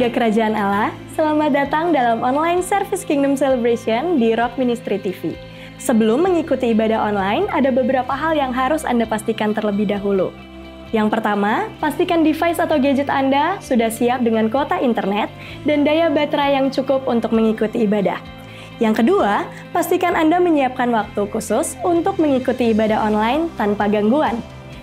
warga Kerajaan Allah, selamat datang dalam online service Kingdom Celebration di Rock Ministry TV. Sebelum mengikuti ibadah online, ada beberapa hal yang harus Anda pastikan terlebih dahulu. Yang pertama, pastikan device atau gadget Anda sudah siap dengan kuota internet dan daya baterai yang cukup untuk mengikuti ibadah. Yang kedua, pastikan Anda menyiapkan waktu khusus untuk mengikuti ibadah online tanpa gangguan.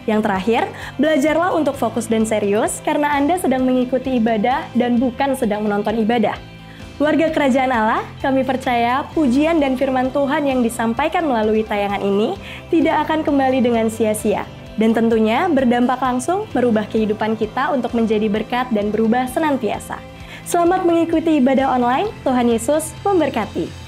Yang terakhir, belajarlah untuk fokus dan serius karena Anda sedang mengikuti ibadah dan bukan sedang menonton ibadah. Warga Kerajaan Allah, kami percaya pujian dan firman Tuhan yang disampaikan melalui tayangan ini tidak akan kembali dengan sia-sia. Dan tentunya berdampak langsung merubah kehidupan kita untuk menjadi berkat dan berubah senantiasa. Selamat mengikuti ibadah online, Tuhan Yesus memberkati.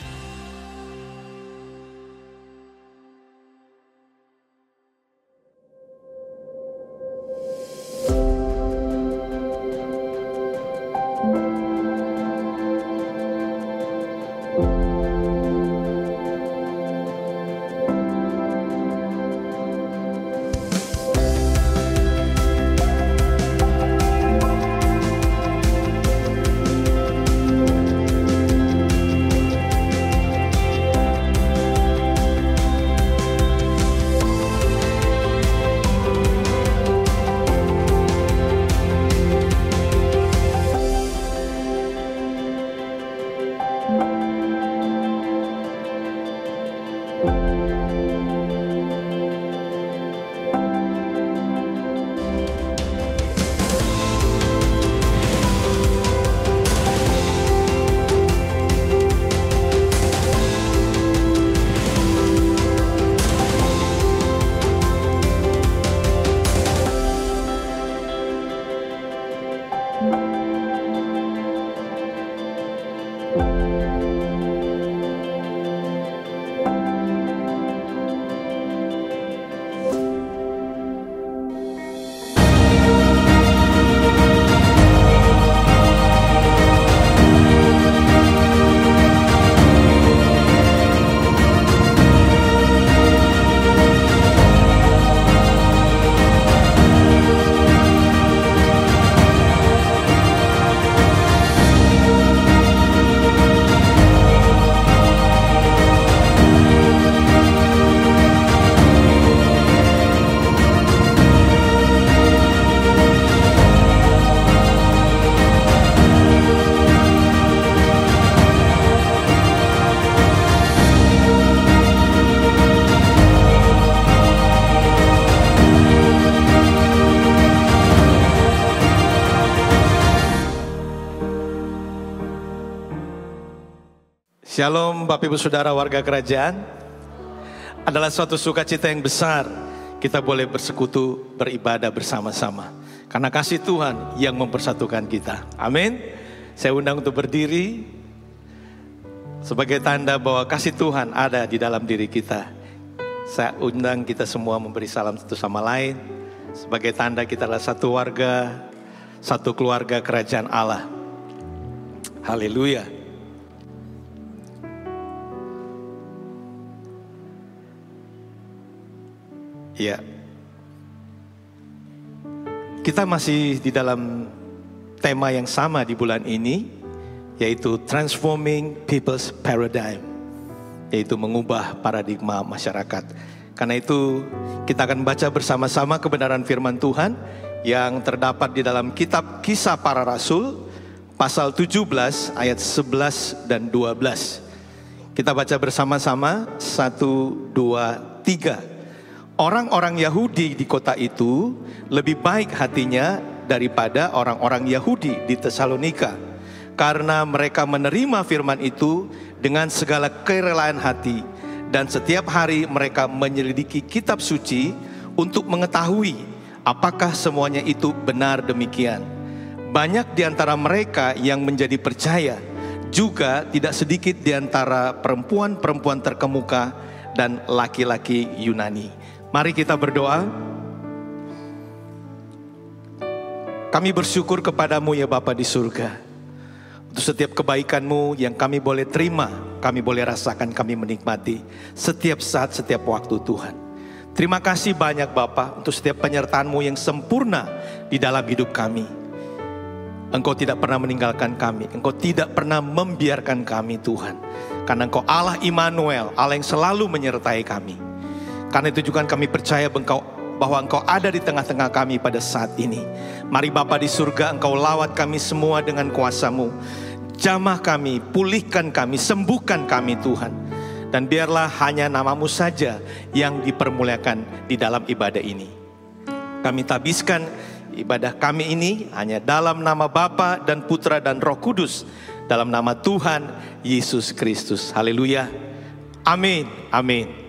Shalom Bapak Ibu Saudara warga kerajaan. Adalah suatu sukacita yang besar kita boleh bersekutu beribadah bersama-sama. Karena kasih Tuhan yang mempersatukan kita. Amin. Saya undang untuk berdiri sebagai tanda bahwa kasih Tuhan ada di dalam diri kita. Saya undang kita semua memberi salam satu sama lain. Sebagai tanda kita adalah satu warga, satu keluarga kerajaan Allah. Haleluya. Ya, kita masih di dalam tema yang sama di bulan ini, yaitu Transforming People's Paradigm, yaitu mengubah paradigma masyarakat. Karena itu kita akan baca bersama-sama kebenaran firman Tuhan yang terdapat di dalam kitab Kisah Para Rasul, pasal 17 ayat 11 dan 12. Kita baca bersama-sama, 1, 2, 3. Orang-orang Yahudi di kota itu lebih baik hatinya daripada orang-orang Yahudi di Tesalonika, karena mereka menerima firman itu dengan segala kerelaan hati, dan setiap hari mereka menyelidiki kitab suci untuk mengetahui apakah semuanya itu benar demikian. Banyak di antara mereka yang menjadi percaya, juga tidak sedikit di antara perempuan-perempuan terkemuka dan laki-laki Yunani. Mari kita berdoa. Kami bersyukur kepadamu ya Bapa di surga, untuk setiap kebaikan-Mu yang kami boleh terima, kami boleh rasakan, kami menikmati setiap saat, setiap waktu Tuhan. Terima kasih banyak Bapa untuk setiap penyertaan-Mu yang sempurna di dalam hidup kami. Engkau tidak pernah meninggalkan kami. Engkau tidak pernah membiarkan kami Tuhan. Karena Engkau Allah Immanuel, Allah yang selalu menyertai kami. Karena itu juga kami percaya bahwa Engkau ada di tengah-tengah kami pada saat ini. Mari Bapa di surga, Engkau lawat kami semua dengan kuasa-Mu. Jamah kami, pulihkan kami, sembuhkan kami Tuhan. Dan biarlah hanya nama-Mu saja yang dipermuliakan di dalam ibadah ini. Kami tabiskan ibadah kami ini hanya dalam nama Bapa dan Putra dan Roh Kudus, dalam nama Tuhan Yesus Kristus. Haleluya. Amin. Amin.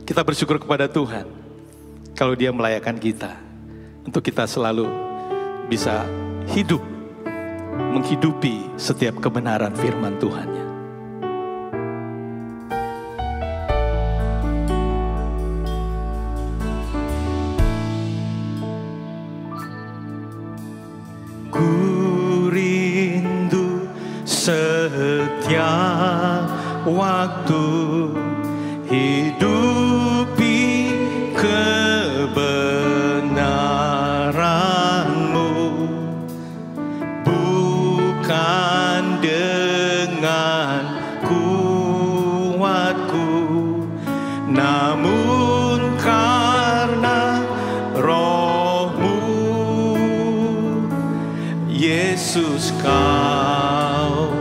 Kita bersyukur kepada Tuhan kalau Dia melayakan kita, untuk kita selalu bisa hidup, menghidupi setiap kebenaran firman Tuhan-Nya. Ku rindu setiap waktu hidupi kebenaran-Mu, bukan dengan kuatku, namun karena Roh-Mu. Yesus, Kau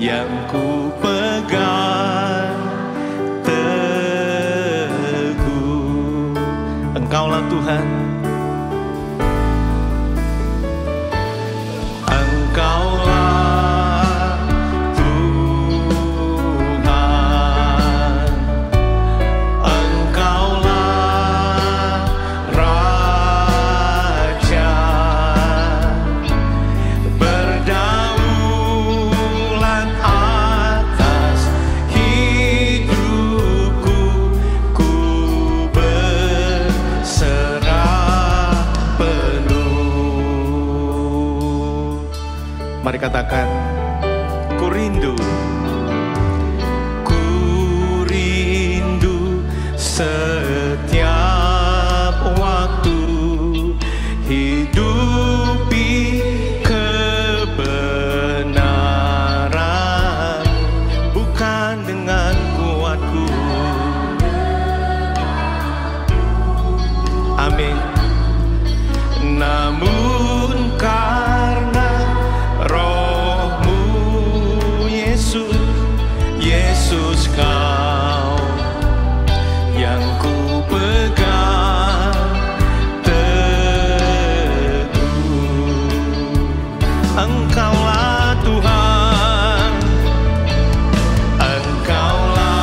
yang ku pegang teguh. Engkaulah Tuhan. Engkaulah Tuhan. Engkaulah Raja. Berdaulat atas hidupku, ku berserah penuh. Mari katakan, ku rindu setiap waktu hidupi kebenaran, bukan dengan kuatku. Amin. Namun karena Roh-Mu, Yesus, Yesus, Kau yang ku pegang teguh. Engkaulah Tuhan. Engkaulah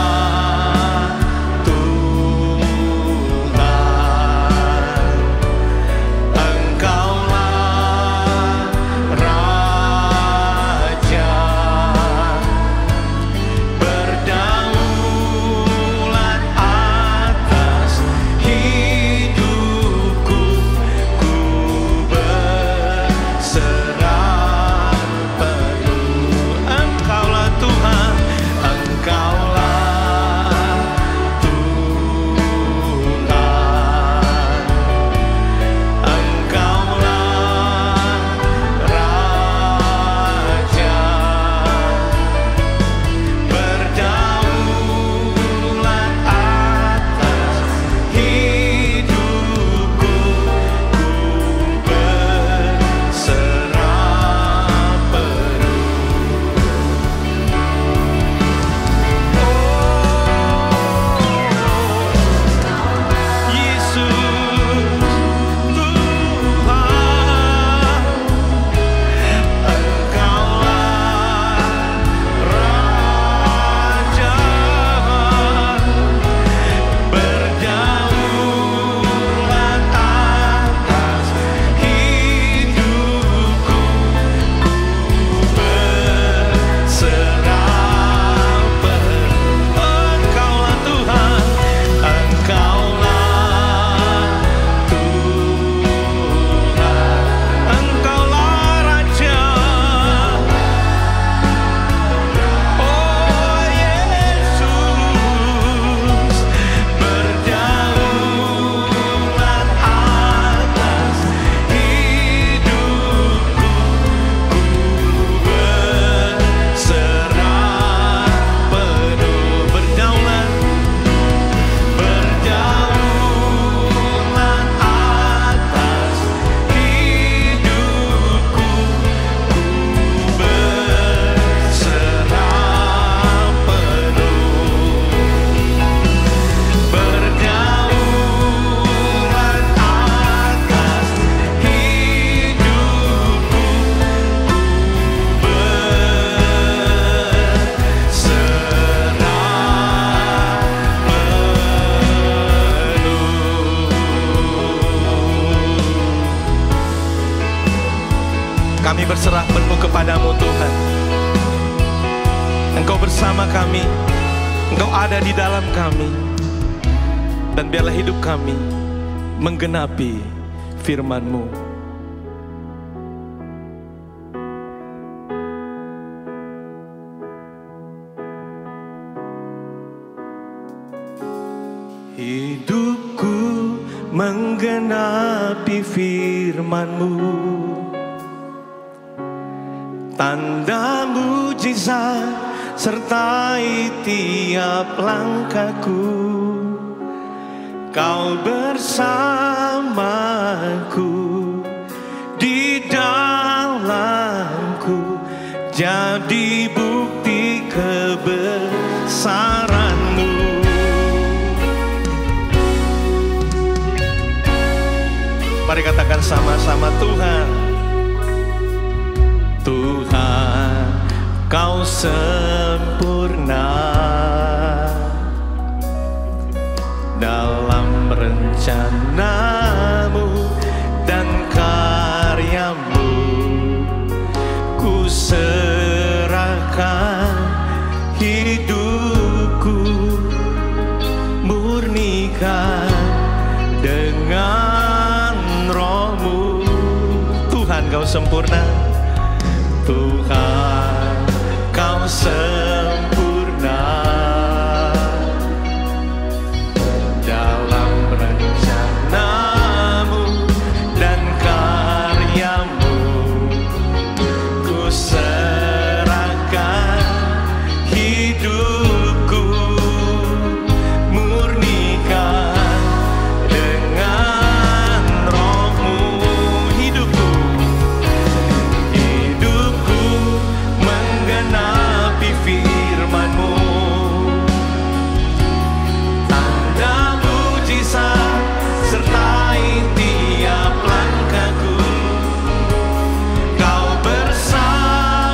Tuhan. Engkaulah Kami berserah penuh kepadamu Tuhan. Engkau bersama kami, Engkau ada di dalam kami. Dan biarlah hidup kami menggenapi firman-Mu. Hidupku menggenapi firman-Mu, tanda mujizat sertai tiap langkahku. Kau bersamaku, di dalamku, jadi bukti kebesaran-Mu. Mari katakan sama-sama, Tuhan, Tuhan, Kau sempurna dalam rencana-Mu dan karya-Mu. Ku serahkan hidupku, murnikan dengan Roh-Mu. Tuhan, Kau sempurna, Tuhan, Kau sempurna dalam rencana-Mu dan karya-Mu. Ku serahkan hidupku, murnikan dengan Roh-Mu. Hidupku menggenapi firman-Mu, tanda mujizat sertai tiap langkahku. Kau bersamaku,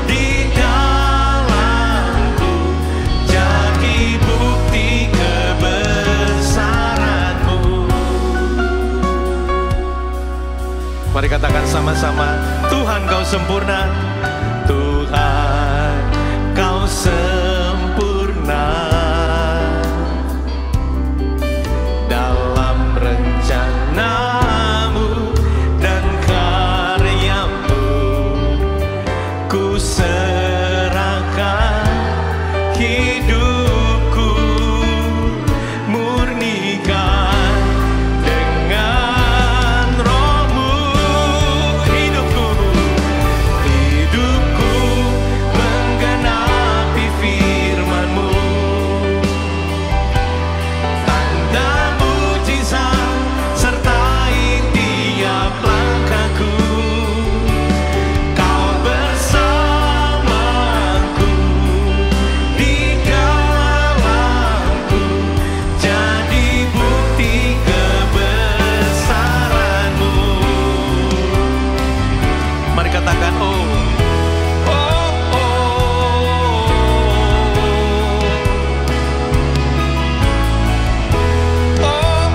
di dalamku, jadi bukti kebesaran-Mu. Mari katakan sama-sama, Tuhan, Kau sempurna, Tuhan, Kau sempurna dalam rencana-Mu dan karya-Mu. Ku serahkan hidupku, murnikan dengan Roh-Mu. Hidupku menggenapi firman-Mu, tanda mujizat sertai tiap langkahku. Kau bersamaku, di dalamku, jadi bukti kebesaran-Mu. Mari katakan, oh, oh, oh. Oh,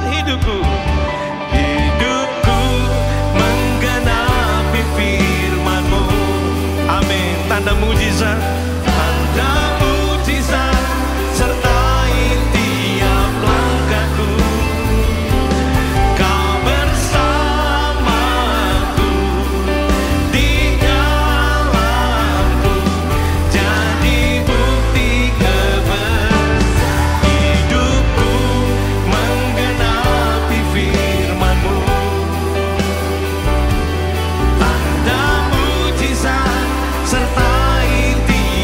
hidupku menggenapi firman-Mu. Amin. Tanda mujizat sertai tiap langkahku. Kau bersamaku, di dalamku, jadi bukti kebesaran. Hidupku menggenapi firman-Mu, tanda mujizat sertai tiap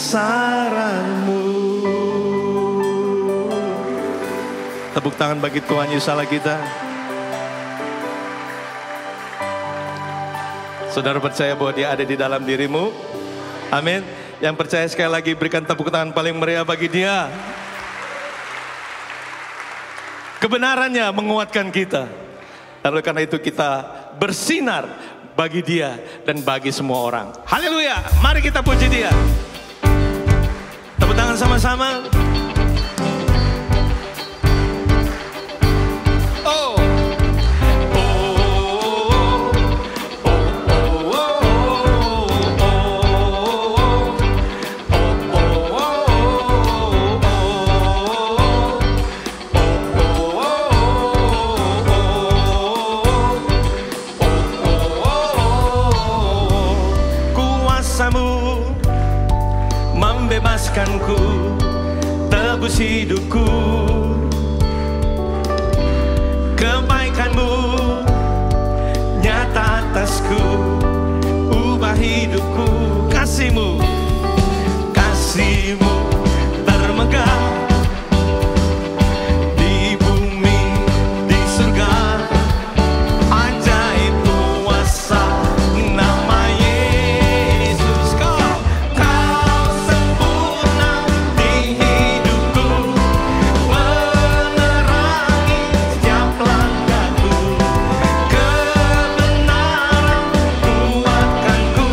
kebesaran-Mu. Tepuk tangan bagi Tuhan Yesus Allah kita. Saudara percaya bahwa Dia ada di dalam dirimu? Amin. Yang percaya sekali lagi berikan tepuk tangan paling meriah bagi Dia. Kebenarannya menguatkan kita. Lalu karena itu kita bersinar bagi Dia dan bagi semua orang. Haleluya. Mari kita puji Dia. Tepuk tangan sama-sama. Membebaskanku, tebus hidupku, kebaikan-Mu nyata atasku, ubah hidupku. Kasih-Mu, kasih-Mu termegah di bumi, di surga. Ajaib kuasa nama Yesus. Kau sempurna di hidupku, menerangi setiap langkahku. Kebenaran kuatkanku,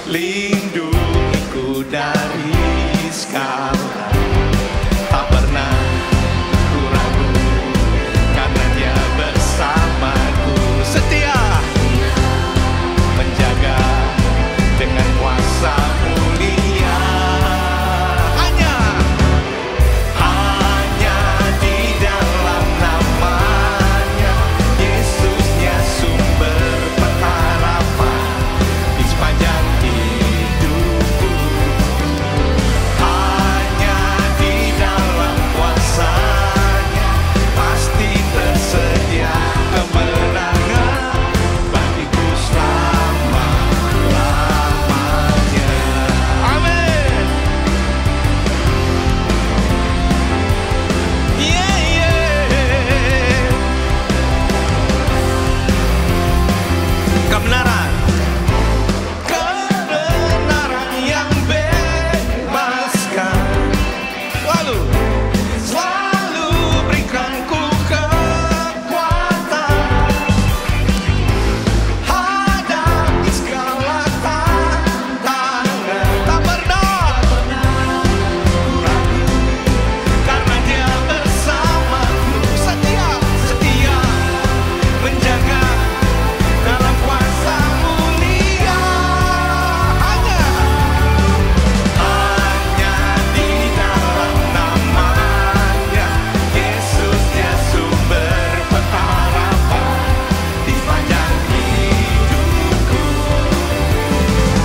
lindungiku dari segala. Tak pernah ku ragu, karena Dia bersamaku, setia menjaga dengan kuasa mulia. Hanya di dalam namanya, Yesusnya sumber pengharapan di sepanjang hidupku. Hanya di dalam kuasanya pasti tersedia kemenangan bagiku selama-lamanya. Amin. Yeah, yeah. Kebenaran, kebenaran yang bebaskan, selalu berikan ku kekuatan hadapi segala tantangan. Tak pernah ku ragu, karena Dia bersamaku, setia menjaga dalam kuasa mulia. Hanya di dalam namanya, Yesusnya sumber pengharapan di sepanjang hidupku.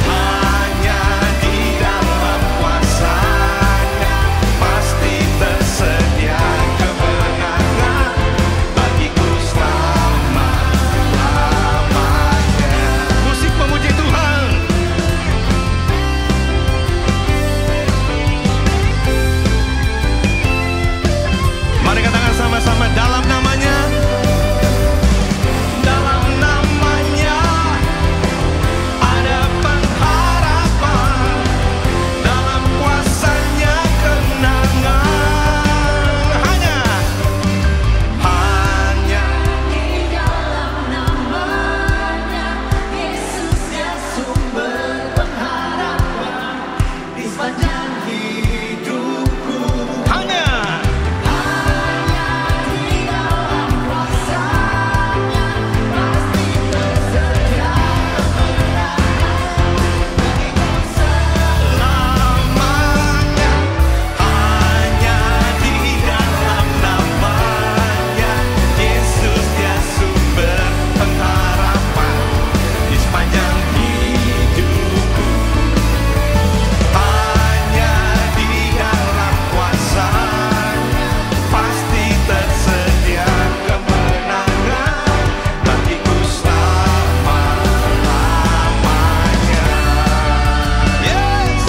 Hanya di dalam kuasanya pasti tersedia kemenangan bagiku selama-lamanya. Musik memuji Tuhan. Mari katakan sama-sama, dalam namanya, dalam namanya ada pengharapan, dalam kuasanya kemenangan. Hanya Di dalam namanya, Yesusnya sumber pengharapan di sepanjang hidupku. hanya Di dalam kuasanya pasti tersedia kemenangan bagiku selamanya. Hanya di dalam namanya, Yesus Dia sumber pengharapan di sepanjang hidupku. Hanya di dalam kuasanya pasti tersedia kemenangan bagiku selama-lamanya. Yes.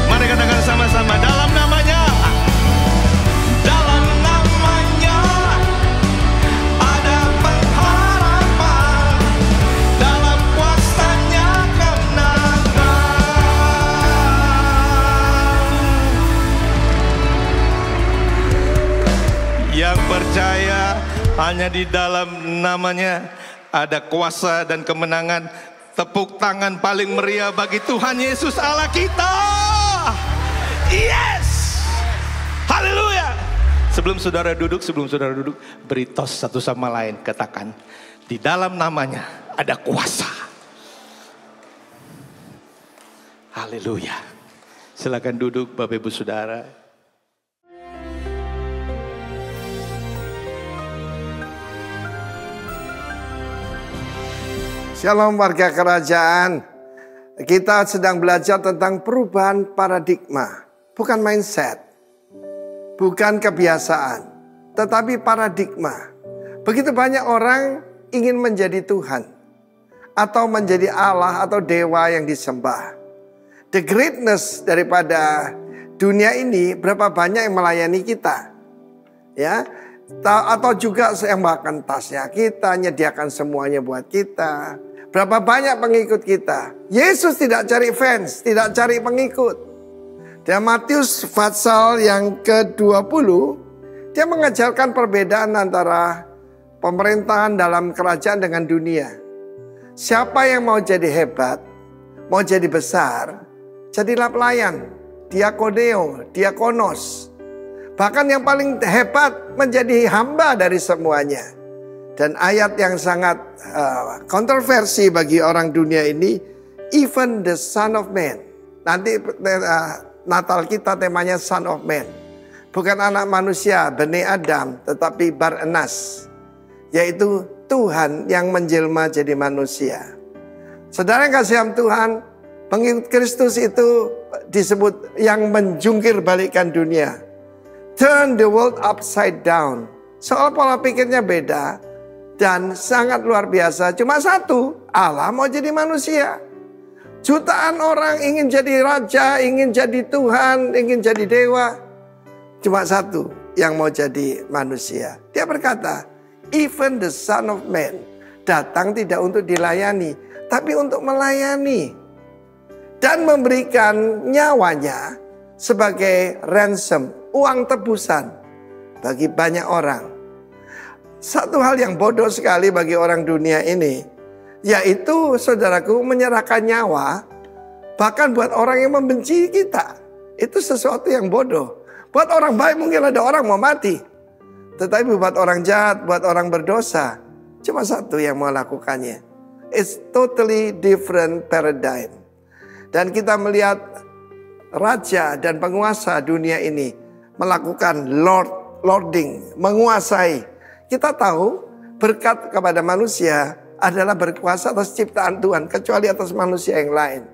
Mari katakan sama-sama, dalam namanya, dalam namanya ada pengharapan, dalam kuasanya kemenangan. Yang percaya hanya di dalam namanya ada kuasa dan kemenangan. Tepuk tangan paling meriah bagi Tuhan Yesus Allah kita. Yes. Haleluya. Sebelum saudara duduk, beri tos satu sama lain. Katakan, di dalam namanya ada kuasa. Haleluya. Silakan duduk Bapak Ibu Saudara. Shalom warga kerajaan. Kita sedang belajar tentang perubahan paradigma. Bukan mindset, bukan kebiasaan, tetapi paradigma. Begitu banyak orang ingin menjadi Tuhan, atau menjadi Allah atau dewa yang disembah. The greatness daripada dunia ini, berapa banyak yang melayani kita, ya? Atau juga yang makan tasnya kita, nyediakan semuanya buat kita. Berapa banyak pengikut kita. Yesus tidak cari fans, tidak cari pengikut. Dan Matius pasal yang ke-20, Dia mengajarkan perbedaan antara pemerintahan dalam kerajaan dengan dunia. Siapa yang mau jadi hebat, mau jadi besar, jadilah pelayan, diakoneo, diakonos. Bahkan yang paling hebat menjadi hamba dari semuanya. Dan ayat yang sangat kontroversi bagi orang dunia ini, even the Son of Man. Nanti Natal kita temanya Son of Man. Bukan anak manusia, Bani Adam, tetapi Bar-Enas, yaitu Tuhan yang menjelma jadi manusia. Saudara yang kasih Tuhan, pengikut Kristus itu disebut yang menjungkir balikan dunia. Turn the world upside down. Soal pola pikirnya beda dan sangat luar biasa. Cuma satu, Allah mau jadi manusia. Jutaan orang ingin jadi raja, ingin jadi Tuhan, ingin jadi dewa. Cuma satu yang mau jadi manusia. Dia berkata, even the Son of Man datang tidak untuk dilayani, tapi untuk melayani. Dan memberikan nyawanya sebagai ransom, uang tebusan bagi banyak orang. Satu hal yang bodoh sekali bagi orang dunia ini, yaitu saudaraku menyerahkan nyawa bahkan buat orang yang membenci kita. Itu sesuatu yang bodoh. Buat orang baik mungkin ada orang mau mati, tetapi buat orang jahat, buat orang berdosa, cuma satu yang mau lakukannya. It's totally different paradigm. Dan kita melihat raja dan penguasa dunia ini melakukan lording, menguasai. Kita tahu berkat kepada manusia adalah berkuasa atas ciptaan Tuhan, kecuali atas manusia yang lain.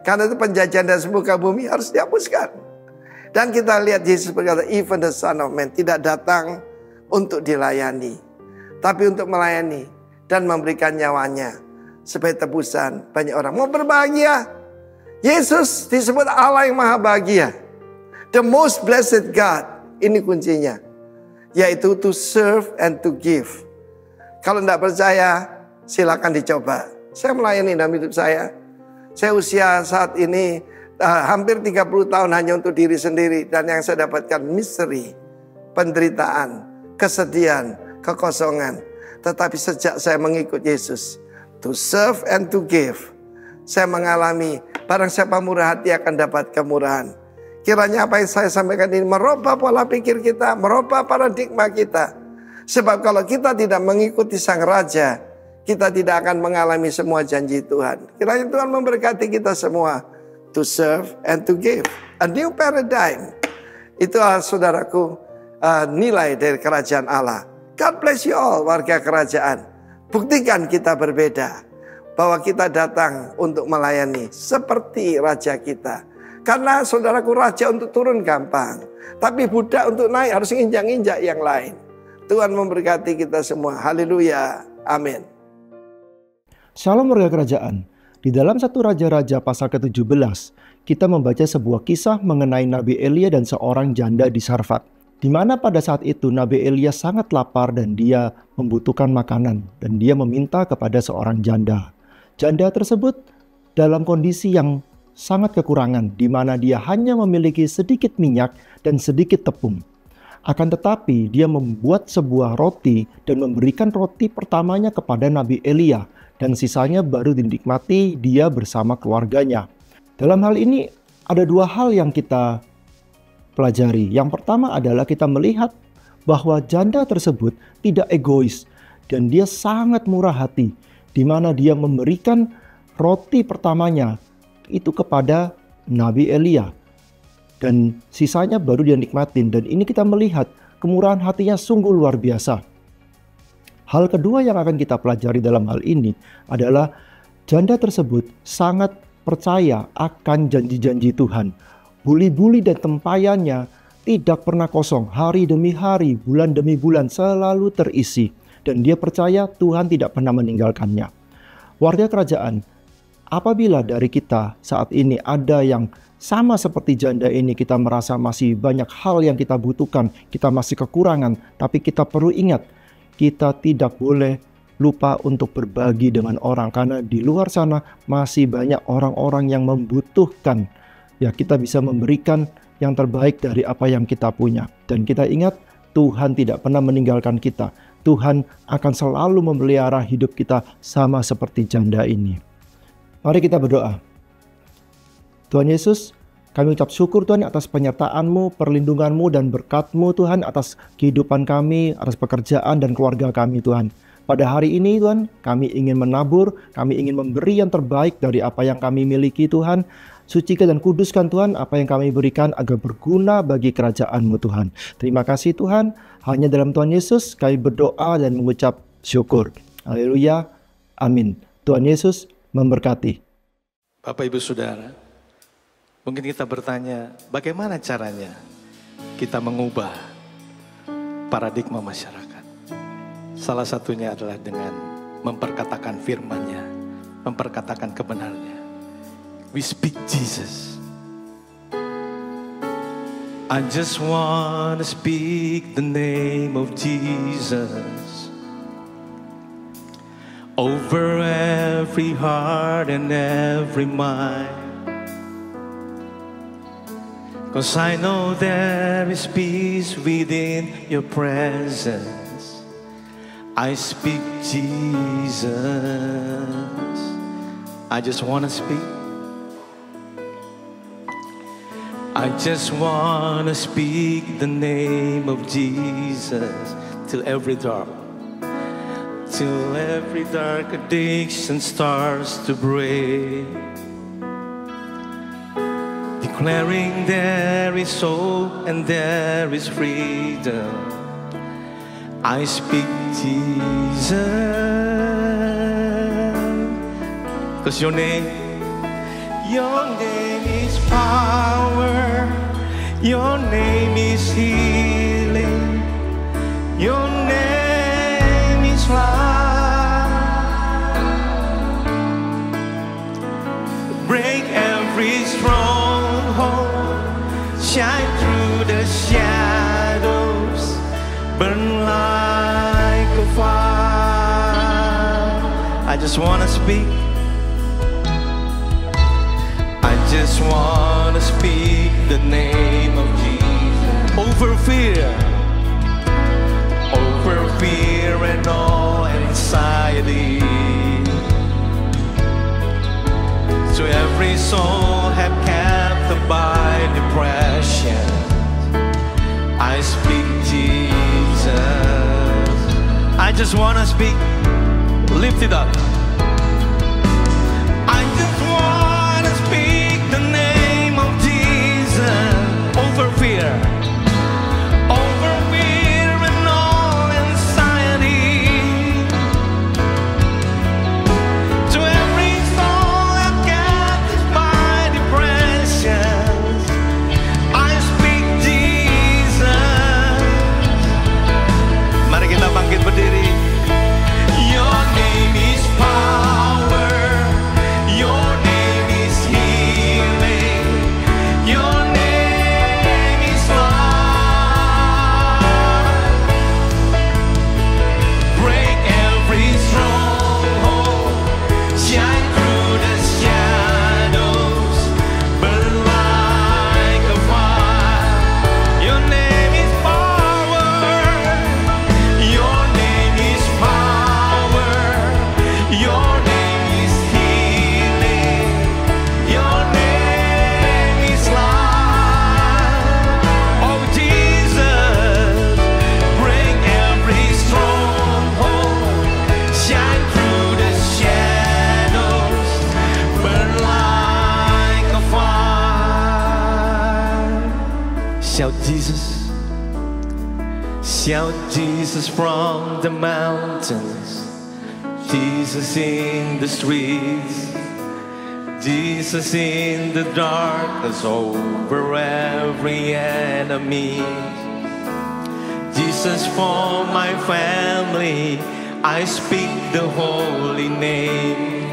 Karena itu penjajahan dan semuka bumi harus dihapuskan. Dan kita lihat Yesus berkata, even the Son of Man tidak datang untuk dilayani, tapi untuk melayani dan memberikan nyawanya sebagai tebusan banyak orang. Mau berbahagia? Yesus disebut Allah yang maha bahagia. The most blessed God. Ini kuncinya. Yaitu to serve and to give. Kalau tidak percaya, silakan dicoba. Saya melayani dalam hidup saya. Saya usia saat ini hampir 30 tahun hanya untuk diri sendiri. Dan yang saya dapatkan misteri, penderitaan, kesedihan, kekosongan. Tetapi sejak saya mengikut Yesus, to serve and to give, saya mengalami barang siapa murah hati akan dapat kemurahan. Kiranya apa yang saya sampaikan ini merubah pola pikir kita, merubah paradigma kita. Sebab kalau kita tidak mengikuti Sang Raja, kita tidak akan mengalami semua janji Tuhan. Kiranya Tuhan memberkati kita semua. To serve and to give. A new paradigm. Itulah saudaraku nilai dari kerajaan Allah. God bless you all warga kerajaan. Buktikan kita berbeda. Bahwa kita datang untuk melayani seperti raja kita. Karena saudaraku raja untuk turun gampang. Tapi budak untuk naik harus injak-injak yang lain. Tuhan memberkati kita semua. Haleluya. Amin. Shalom warga kerajaan. Di dalam 1 Raja-Raja pasal ke-17, kita membaca sebuah kisah mengenai Nabi Elia dan seorang janda di Sarfat. Di mana pada saat itu Nabi Elia sangat lapar dan dia membutuhkan makanan. Dan dia meminta kepada seorang janda. Janda tersebut dalam kondisi yang sangat kekurangan, di mana dia hanya memiliki sedikit minyak dan sedikit tepung. Akan tetapi dia membuat sebuah roti dan memberikan roti pertamanya kepada Nabi Elia. Dan sisanya baru dinikmati dia bersama keluarganya. Dalam hal ini ada dua hal yang kita pelajari. Yang pertama adalah kita melihat bahwa janda tersebut tidak egois. Dan dia sangat murah hati. Di mana dia memberikan roti pertamanya itu kepada Nabi Elia. Dan sisanya baru dia nikmatin. Dan ini kita melihat kemurahan hatinya sungguh luar biasa. Hal kedua yang akan kita pelajari dalam hal ini adalah janda tersebut sangat percaya akan janji-janji Tuhan. Buli-buli dan tempayannya tidak pernah kosong. Hari demi hari, bulan demi bulan selalu terisi. Dan dia percaya Tuhan tidak pernah meninggalkannya. Warga kerajaan, apabila dari kita saat ini ada yang sama seperti janda ini, kita merasa masih banyak hal yang kita butuhkan, kita masih kekurangan, tapi kita perlu ingat, kita tidak boleh lupa untuk berbagi dengan orang. Karena di luar sana masih banyak orang-orang yang membutuhkan. Ya, kita bisa memberikan yang terbaik dari apa yang kita punya. Dan kita ingat Tuhan tidak pernah meninggalkan kita. Tuhan akan selalu memelihara hidup kita sama seperti janda ini. Mari kita berdoa. Tuhan Yesus, kami ucap syukur Tuhan atas penyertaan-Mu, perlindungan-Mu, dan berkat-Mu Tuhan atas kehidupan kami, atas pekerjaan dan keluarga kami Tuhan. Pada hari ini Tuhan, kami ingin menabur, kami ingin memberi yang terbaik dari apa yang kami miliki Tuhan. Sucikan dan kuduskan Tuhan apa yang kami berikan agar berguna bagi kerajaan-Mu Tuhan. Terima kasih Tuhan, hanya dalam Tuhan Yesus kami berdoa dan mengucap syukur. Haleluya, amin. Tuhan Yesus memberkati. Bapak Ibu Saudara, mungkin kita bertanya, bagaimana caranya kita mengubah paradigma masyarakat? Salah satunya adalah dengan memperkatakan firman-Nya, memperkatakan kebenarannya. We speak Jesus. I just want to speak the name of Jesus over every heart and every mind. 'Cause I know there is peace within your presence. I speak Jesus. I just want to speak. I just want to speak the name of Jesus till every dark addiction starts to break. Declaring there is hope and there is freedom. I speak Jesus, 'cause your name is power, your name is healing, your name is life. Break every stronghold, shine through the shadows, burn like a fire. I just wanna speak. I just want to speak the name of Jesus over fear and all anxiety. To every soul have captured by depression, I speak Jesus. I just want to speak. Lift it up. I just want to speak the name of Jesus over fear and all anxiety. To every soul that captured by depression, I speak Jesus. Mari kita bangkit berdiri. Your name is power, your name is healing, your name is life. Break every stronghold, shine through the shadows, burn like a fire. Your name is power, your name is power, your name is healing, your name is life. Oh Jesus, break every stronghold, shine through the shadows, burn like a fire. Shout Jesus, shout Jesus from the mountains, Jesus in the streets, Jesus in the darkness over every enemy. Jesus for my family, I speak the holy name,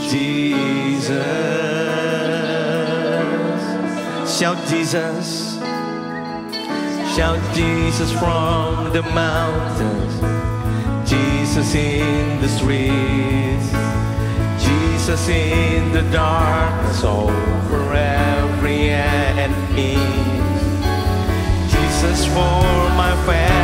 Jesus. Shout Jesus, shout Jesus from the mountains, Jesus in the streets, Jesus in the darkness over every enemy. Jesus for my family,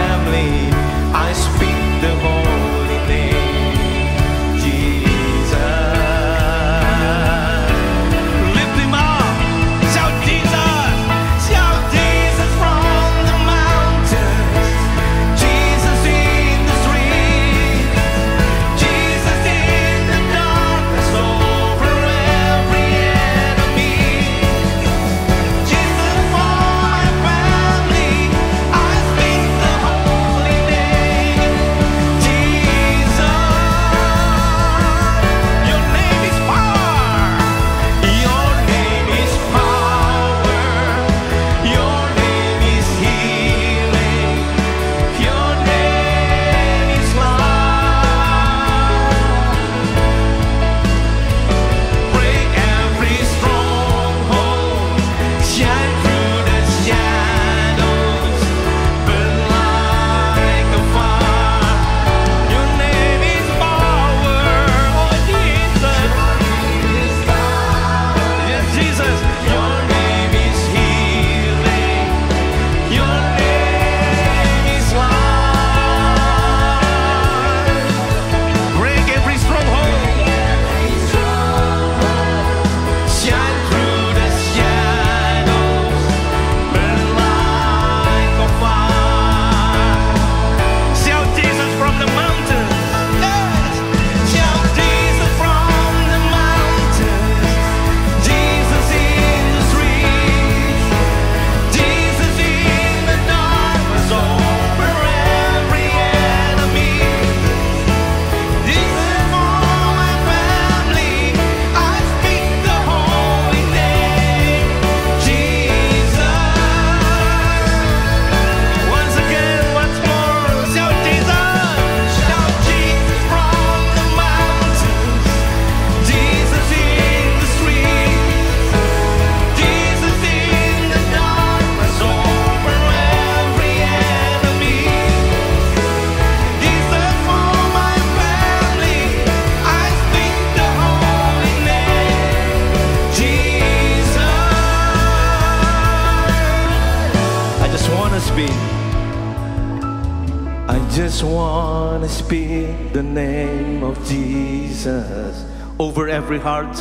I just want to speak the name of Jesus over every heart.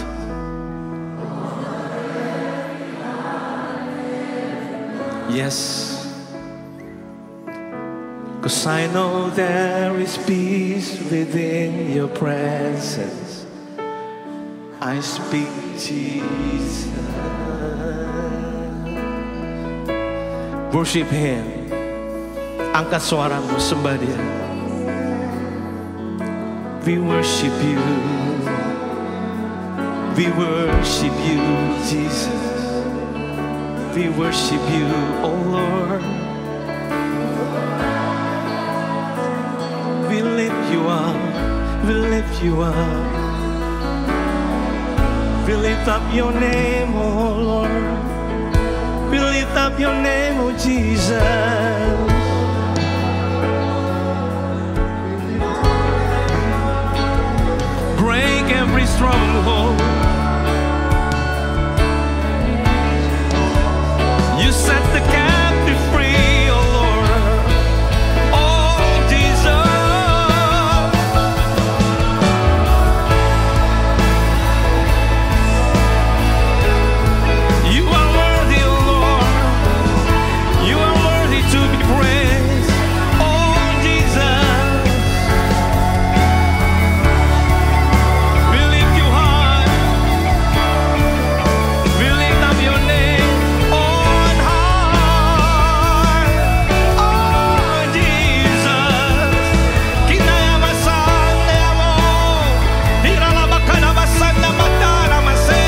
Yes. 'Cause I know there is peace within your presence. I speak Jesus. Worship Him. Angkat suaramu, sembah Dia. We worship You. We worship You, Jesus. We worship You, oh Lord. We lift You up. We lift You up. We lift up Your name, oh Lord. We lift up Your name, oh Jesus. Break every stronghold. You set the captive free, oh Lord. Oh Jesus. You are worthy, oh Lord. You are worthy to be praised. Oh Jesus. We lift You high. We lift up Your name on high. Oh Jesus. Kinayamasan mo. Hiralabakan na basan na matala mase.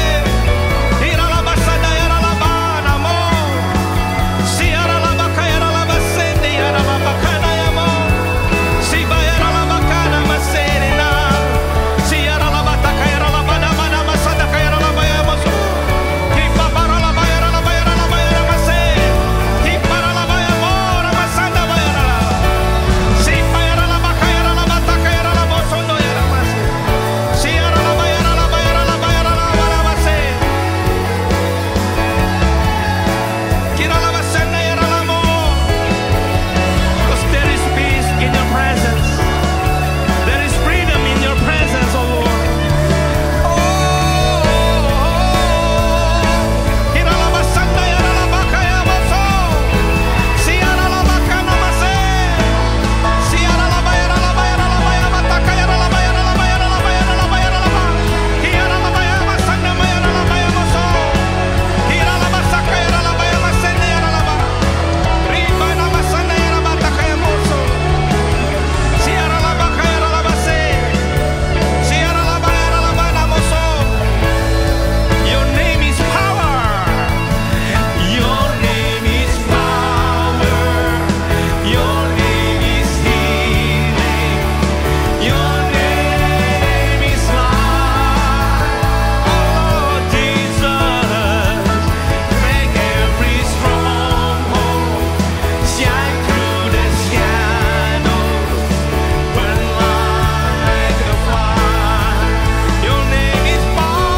Hiralabasan na yaralabana mo. Si yaralabaka yaralabasen de yaralabakan na yamo. Si ba yaralabakan na masere na. Si yaralabata ka yaralabana mana masada ka yaralabaya mo. Kipa paralaba yaralabaya yaralabaya mase. Kipa yaralabaya mo ramasanda ba yarala. Si pa yaralabaka yaralabata ka yaralabo sondo yaramase. Si yaralabaya yaralabaya yaralabaya yaralabaya mase. Kiralabasan na yaralamo. 'Cause there is peace in Your presence. There is freedom in Your presence, oh Lord. Kiralabasan na yaralabaka yamaso. Si yaralabaka namase. Si yaralabaya yaralabaya yaralabaya mataka yaralabaya yaralabaya yaralabaya yaralabaya yaralaba. Kiralabaya masan na yaralabaya maso. Kiralabasaka yaralabaya masen na yaralaba. Riba na masan na yarabata kaya moso. Si yaralabaka yaralabase. Si yaralabaya yaralaba na moso. Your name is power. Your name is power. Your name is healing. Your name is life. Oh Jesus, break every stronghold. Shine through the shadows. Burn like a fire. Your name is power.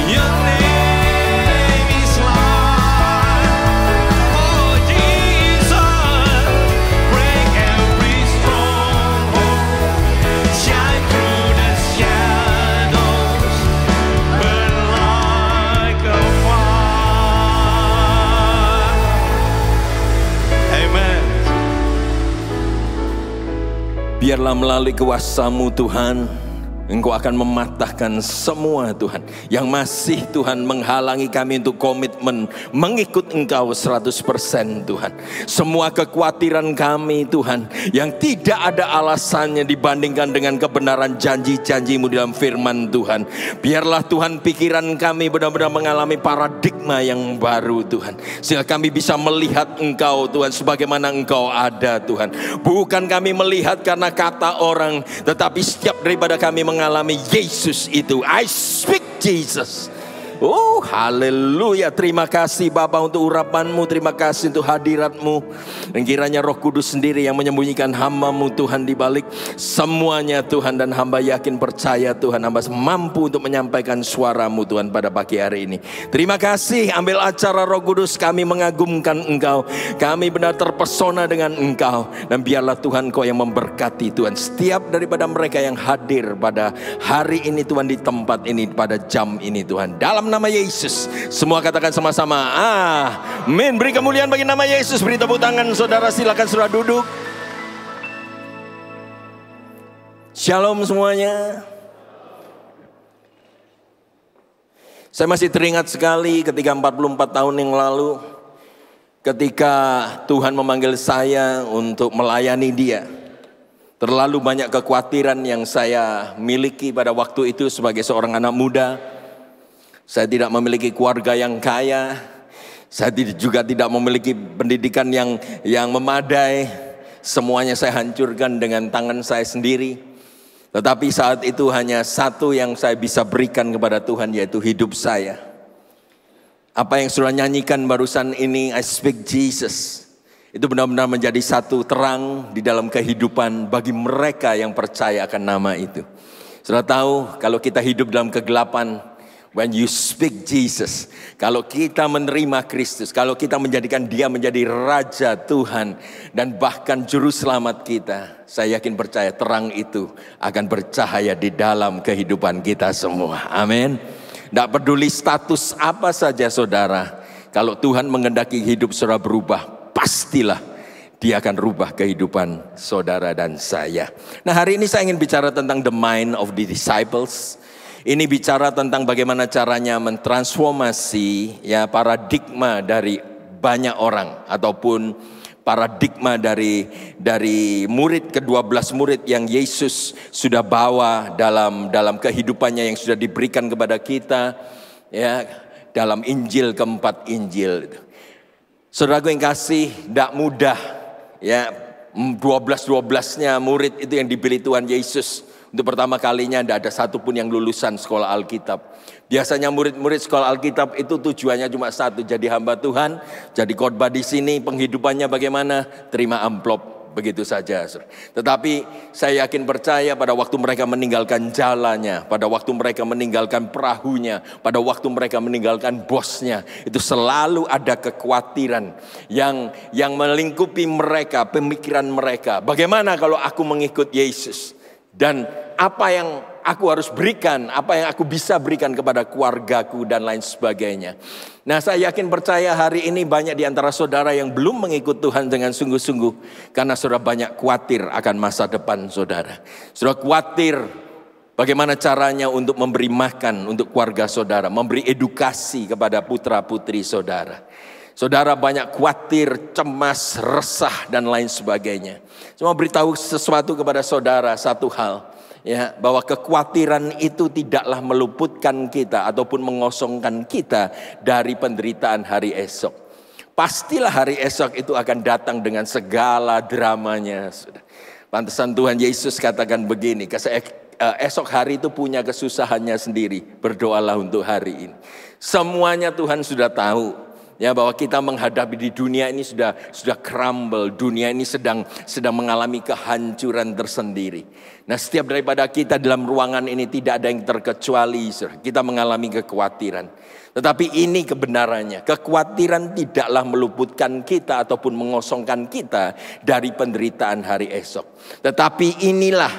Your name is life. Oh Jesus, break every stronghold. Shine through the shadows. Burn like a fire. Amen. Biarlah melalui kuasa-Mu Tuhan, Engkau akan mematahkan semua Tuhan yang masih Tuhan menghalangi kami untuk komitmen mengikut Engkau 100% Tuhan. Semua kekhawatiran kami Tuhan yang tidak ada alasannya dibandingkan dengan kebenaran janji-janji-Mu dalam firman Tuhan. Biarlah Tuhan pikiran kami benar-benar mengalami paradigma yang baru Tuhan. Sehingga kami bisa melihat Engkau Tuhan sebagaimana Engkau ada Tuhan. Bukan kami melihat karena kata orang, tetapi setiap daripada kami mengalami Yesus itu. I speak Jesus. Oh, haleluya. Terima kasih Bapa untuk urapan-Mu, terima kasih untuk hadirat-Mu. Dan kiranya Roh Kudus sendiri yang menyembunyikan hamba-Mu Tuhan di balik semuanya Tuhan. Dan hamba yakin percaya Tuhan, hamba mampu untuk menyampaikan suara-Mu Tuhan pada pagi hari ini. Terima kasih, ambil acara Roh Kudus, kami mengagumkan Engkau. Kami benar terpesona dengan Engkau. Dan biarlah Tuhan Kau yang memberkati Tuhan setiap daripada mereka yang hadir pada hari ini Tuhan, di tempat ini, pada jam ini Tuhan. Dalam nama Yesus, semua katakan sama-sama, amin. Beri kemuliaan bagi nama Yesus. Beri tepuk tangan saudara, silakan saudara duduk. Shalom semuanya. Saya masih teringat sekali ketika 44 tahun yang lalu, ketika Tuhan memanggil saya untuk melayani Dia. Terlalu banyak kekhawatiran yang saya miliki pada waktu itu sebagai seorang anak muda. Saya tidak memiliki keluarga yang kaya. Saya juga tidak memiliki pendidikan yang memadai. Semuanya saya hancurkan dengan tangan saya sendiri. Tetapi saat itu hanya satu yang saya bisa berikan kepada Tuhan, yaitu hidup saya. Apa yang sudah nyanyikan barusan ini, I speak Jesus, itu benar-benar menjadi satu terang di dalam kehidupan bagi mereka yang percaya akan nama itu. Sudah tahu, kalau kita hidup dalam kegelapan, when you speak Jesus, kalau kita menerima Kristus, kalau kita menjadikan Dia menjadi Raja Tuhan dan bahkan Juru Selamat kita, saya yakin percaya terang itu akan bercahaya di dalam kehidupan kita semua. Amin. Tidak peduli status apa saja saudara, kalau Tuhan mengendaki hidup saudara berubah, pastilah Dia akan rubah kehidupan saudara dan saya. Nah, hari ini saya ingin bicara tentang the mind of the disciples. Ini bicara tentang bagaimana caranya mentransformasi paradigma dari banyak orang, ataupun paradigma dari murid ke-12 murid yang Yesus sudah bawa dalam kehidupannya yang sudah diberikan kepada kita dalam Injil keempat Injil. Saudaraku yang kasih, tidak mudah 12-12-nya murid itu yang dipilih Tuhan Yesus. Untuk pertama kalinya tidak ada satupun yang lulusan sekolah Alkitab. Biasanya murid-murid sekolah Alkitab itu tujuannya cuma satu, jadi hamba Tuhan, jadi khotbah di sini, penghidupannya bagaimana? Terima amplop, begitu saja. Tetapi saya yakin percaya pada waktu mereka meninggalkan jalannya, pada waktu mereka meninggalkan perahunya, pada waktu mereka meninggalkan bosnya, itu selalu ada kekhawatiran yang melingkupi mereka, pemikiran mereka. Bagaimana kalau aku mengikut Yesus? Dan apa yang aku harus berikan, apa yang aku bisa berikan kepada keluargaku dan lain sebagainya. Nah, saya yakin percaya hari ini banyak di antara saudara yang belum mengikut Tuhan dengan sungguh-sungguh, karena saudara banyak khawatir akan masa depan saudara. Saudara khawatir bagaimana caranya untuk memberi makan untuk keluarga saudara, memberi edukasi kepada putra-putri saudara. Saudara banyak khawatir, cemas, resah dan lain sebagainya. Cuma beritahu sesuatu kepada saudara, satu hal, bahwa kekhawatiran itu tidaklah meluputkan kita ataupun mengosongkan kita dari penderitaan hari esok. Pastilah hari esok itu akan datang dengan segala dramanya. Pantesan Tuhan Yesus katakan begini, esok hari itu punya kesusahannya sendiri, berdoalah untuk hari ini. Semuanya Tuhan sudah tahu. Bahwa kita menghadapi di dunia ini sudah crumble, dunia ini sedang mengalami kehancuran tersendiri. Nah, setiap daripada kita dalam ruangan ini tidak ada yang terkecuali, kita mengalami kekhawatiran. Tetapi ini kebenarannya, kekhawatiran tidaklah meluputkan kita ataupun mengosongkan kita dari penderitaan hari esok. Tetapi inilah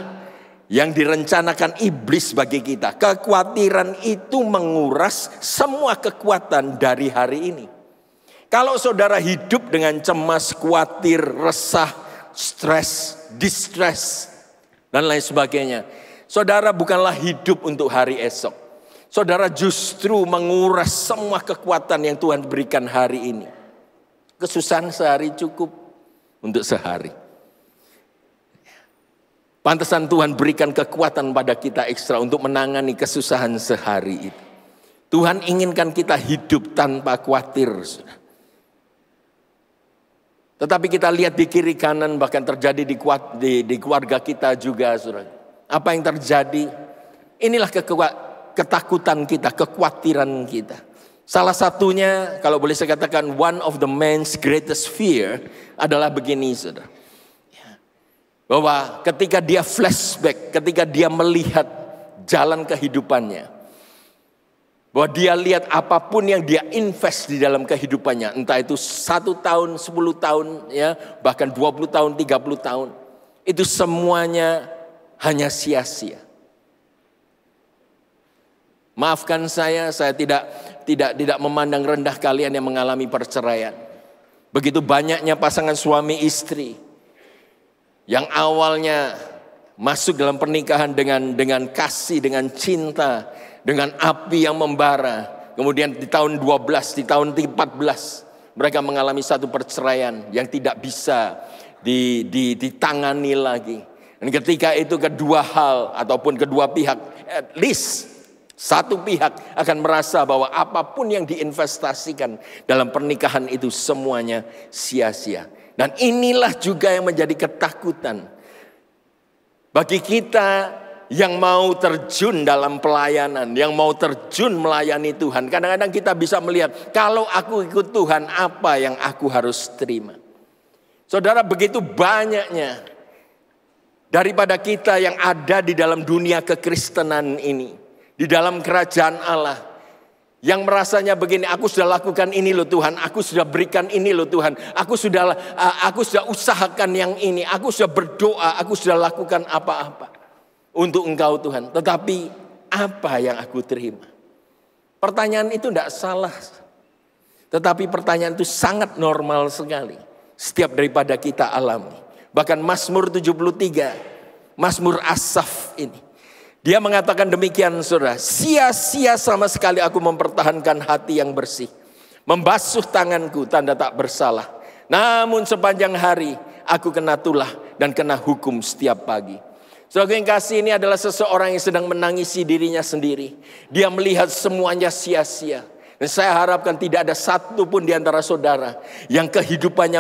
yang direncanakan iblis bagi kita. Kekhawatiran itu menguras semua kekuatan dari hari ini. Kalau saudara hidup dengan cemas, khawatir, resah, stres, distress, dan lain sebagainya, saudara bukanlah hidup untuk hari esok. Saudara justru menguras semua kekuatan yang Tuhan berikan hari ini. Kesusahan sehari cukup untuk sehari. Pantesan Tuhan berikan kekuatan pada kita ekstra untuk menangani kesusahan sehari itu. Tuhan inginkan kita hidup tanpa khawatir. Tetapi kita lihat di kiri kanan, bahkan terjadi di keluarga kita juga. Apa yang terjadi? Inilah ketakutan kita, kekhawatiran kita. Salah satunya, kalau boleh saya katakan, one of the man's greatest fear adalah begini, saudara. Bahwa ketika dia flashback, ketika dia melihat jalan kehidupannya, bahwa dia lihat apapun yang dia invest di dalam kehidupannya, entah itu 1 tahun, 10 tahun, ya, bahkan 20 tahun, 30 tahun, itu semuanya hanya sia-sia. Maafkan saya tidak memandang rendah kalian yang mengalami perceraian. Begitu banyaknya pasangan suami istri yang awalnya masuk dalam pernikahan dengan kasih, dengan cinta, dengan api yang membara. Kemudian di tahun 12, di tahun 14 mereka mengalami satu perceraian yang tidak bisa ditangani lagi. Dan ketika itu kedua hal ataupun kedua pihak, at least satu pihak akan merasa bahwa apapun yang diinvestasikan dalam pernikahan itu semuanya sia-sia. Dan inilah juga yang menjadi ketakutan bagi kita yang mau terjun dalam pelayanan, yang mau terjun melayani Tuhan. Kadang-kadang kita bisa melihat, kalau aku ikut Tuhan, apa yang aku harus terima? Saudara, begitu banyaknya daripada kita yang ada di dalam dunia kekristenan ini, di dalam kerajaan Allah, yang merasanya begini, aku sudah lakukan ini loh Tuhan, aku sudah berikan ini loh Tuhan, aku sudah usahakan yang ini, aku sudah berdoa, aku sudah lakukan apa-apa untuk Engkau Tuhan. Tetapi apa yang aku terima? Pertanyaan itu tidak salah. Tetapi pertanyaan itu sangat normal sekali. Setiap daripada kita alami. Bahkan Mazmur 73, Mazmur Asaf ini, dia mengatakan demikian, saudara. Sia-sia sama sekali aku mempertahankan hati yang bersih, membasuh tanganku tanda tak bersalah. Namun sepanjang hari aku kena tulah dan kena hukum setiap pagi. Saudara yang kasih, ini adalah seseorang yang sedang menangisi dirinya sendiri. Dia melihat semuanya sia-sia. Dan saya harapkan tidak ada satu pun di antara saudara yang kehidupannya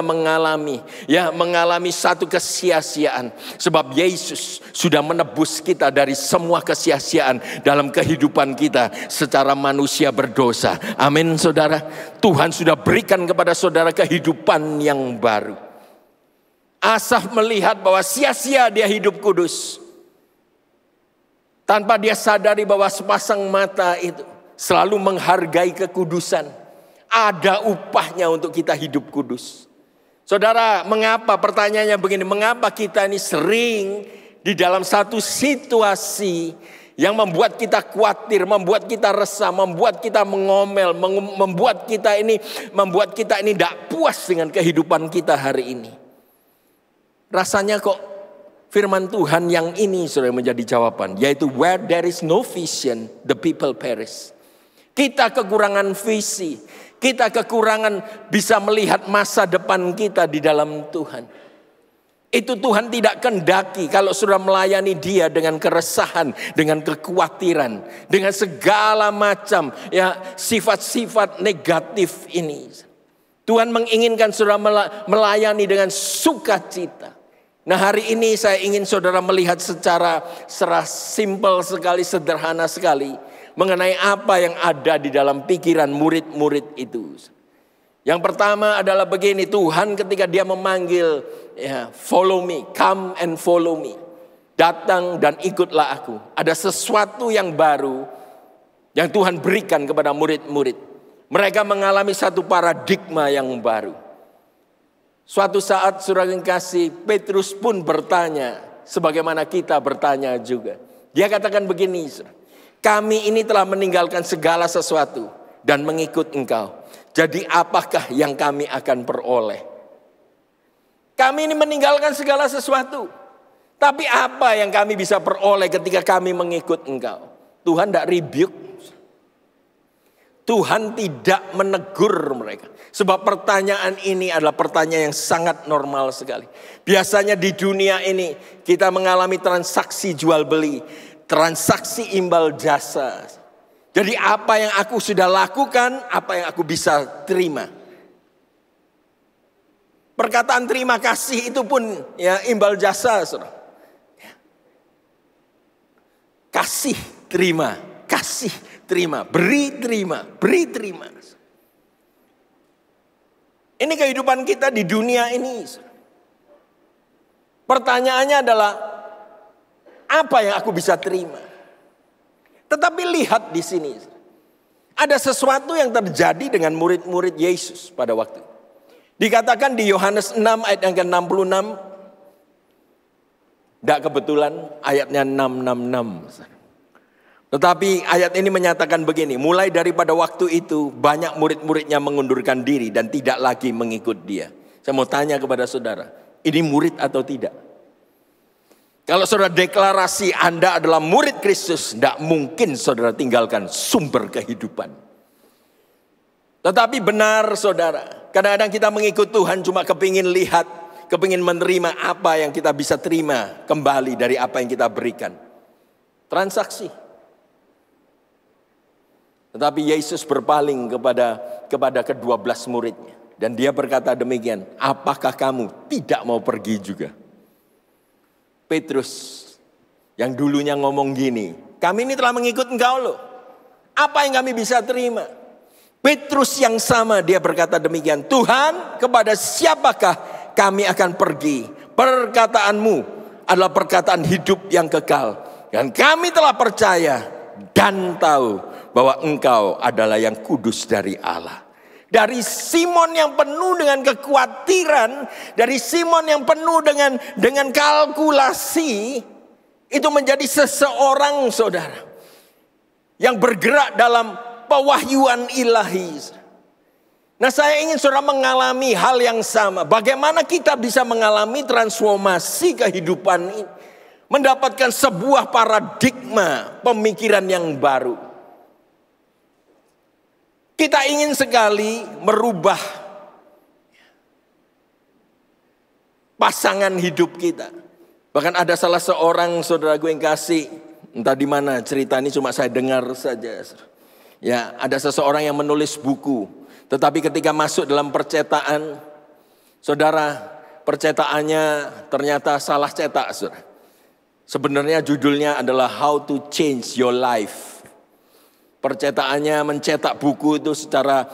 mengalami satu kesia-siaan. Sebab Yesus sudah menebus kita dari semua kesia-siaan dalam kehidupan kita secara manusia berdosa. Amin, saudara. Tuhan sudah berikan kepada saudara kehidupan yang baru. Asaf melihat bahwa sia-sia dia hidup kudus. Tanpa dia sadari bahwa sepasang mata itu selalu menghargai kekudusan. Ada upahnya untuk kita hidup kudus. Saudara, mengapa, pertanyaannya begini, mengapa kita ini sering di dalam satu situasi yang membuat kita khawatir, membuat kita resah, membuat kita mengomel, membuat kita ini tidak puas dengan kehidupan kita hari ini. Rasanya kok firman Tuhan yang ini sudah menjadi jawaban, yaitu where there is no vision, the people perish. Kita kekurangan visi, kita kekurangan bisa melihat masa depan kita di dalam Tuhan. Itu Tuhan tidak kehendaki kalau sudah melayani Dia dengan keresahan, dengan kekhawatiran, dengan segala macam sifat-sifat negatif ini. Tuhan menginginkan saudara melayani dengan sukacita. Nah, hari ini saya ingin saudara melihat secara simpel sekali, sederhana sekali mengenai apa yang ada di dalam pikiran murid-murid itu. Yang pertama adalah begini, Tuhan ketika Dia memanggil, follow me, come and follow me. Datang dan ikutlah aku. Ada sesuatu yang baru yang Tuhan berikan kepada murid-murid. Mereka mengalami satu paradigma yang baru. Suatu saat saudara yang kasih, Petrus pun bertanya, sebagaimana kita bertanya juga. Dia katakan begini, kami ini telah meninggalkan segala sesuatu dan mengikut Engkau. Jadi apakah yang kami akan peroleh? Kami ini meninggalkan segala sesuatu. Tapi apa yang kami bisa peroleh ketika kami mengikut Engkau? Tuhan tidak rebuke. Tuhan tidak menegur mereka. Sebab pertanyaan ini adalah pertanyaan yang sangat normal sekali. Biasanya di dunia ini kita mengalami transaksi jual beli, transaksi imbal jasa. Jadi apa yang aku sudah lakukan, apa yang aku bisa terima. Perkataan terima kasih itu pun imbal jasa. Saudara. Kasih, terima. kasih, terima, beri, terima, beri, terima. Ini kehidupan kita di dunia ini. Pertanyaannya adalah, apa yang aku bisa terima? Tetapi lihat di sini, ada sesuatu yang terjadi dengan murid-murid Yesus pada waktu. Dikatakan di Yohanes 6 ayat yang ke-66. Tidak kebetulan ayatnya 666. Tetapi ayat ini menyatakan begini. Mulai daripada waktu itu banyak murid-muridnya mengundurkan diri dan tidak lagi mengikut dia. Saya mau tanya kepada saudara. Ini murid atau tidak? Kalau saudara deklarasi Anda adalah murid Kristus, tidak mungkin saudara tinggalkan sumber kehidupan. Tetapi benar saudara, kadang-kadang kita mengikut Tuhan cuma kepingin lihat, kepingin menerima apa yang kita bisa terima kembali dari apa yang kita berikan. Transaksi. Tetapi Yesus berpaling kepada ke-12 muridnya. Dan dia berkata demikian, apakah kamu tidak mau pergi juga? Petrus yang dulunya ngomong gini, kami ini telah mengikut engkau loh. Apa yang kami bisa terima? Petrus yang sama dia berkata demikian, Tuhan, kepada siapakah kami akan pergi? Perkataanmu adalah perkataan hidup yang kekal. Dan kami telah percaya dan tahu bahwa engkau adalah yang kudus dari Allah. Dari Simon yang penuh dengan kekhawatiran, dari Simon yang penuh dengan kalkulasi, itu menjadi seseorang saudara yang bergerak dalam pewahyuan ilahi. Nah, saya ingin saudara mengalami hal yang sama. Bagaimana kita bisa mengalami transformasi kehidupan ini, mendapatkan sebuah paradigma pemikiran yang baru. Kita ingin sekali merubah pasangan hidup kita. Bahkan ada salah seorang saudara gue yang kasih, entah di mana cerita ini cuma saya dengar saja. Ya, ada seseorang yang menulis buku, tetapi ketika masuk dalam percetakan, saudara, percetakannya ternyata salah cetak, saudara. Sebenarnya judulnya adalah How to Change Your Life. Percetakannya mencetak buku itu secara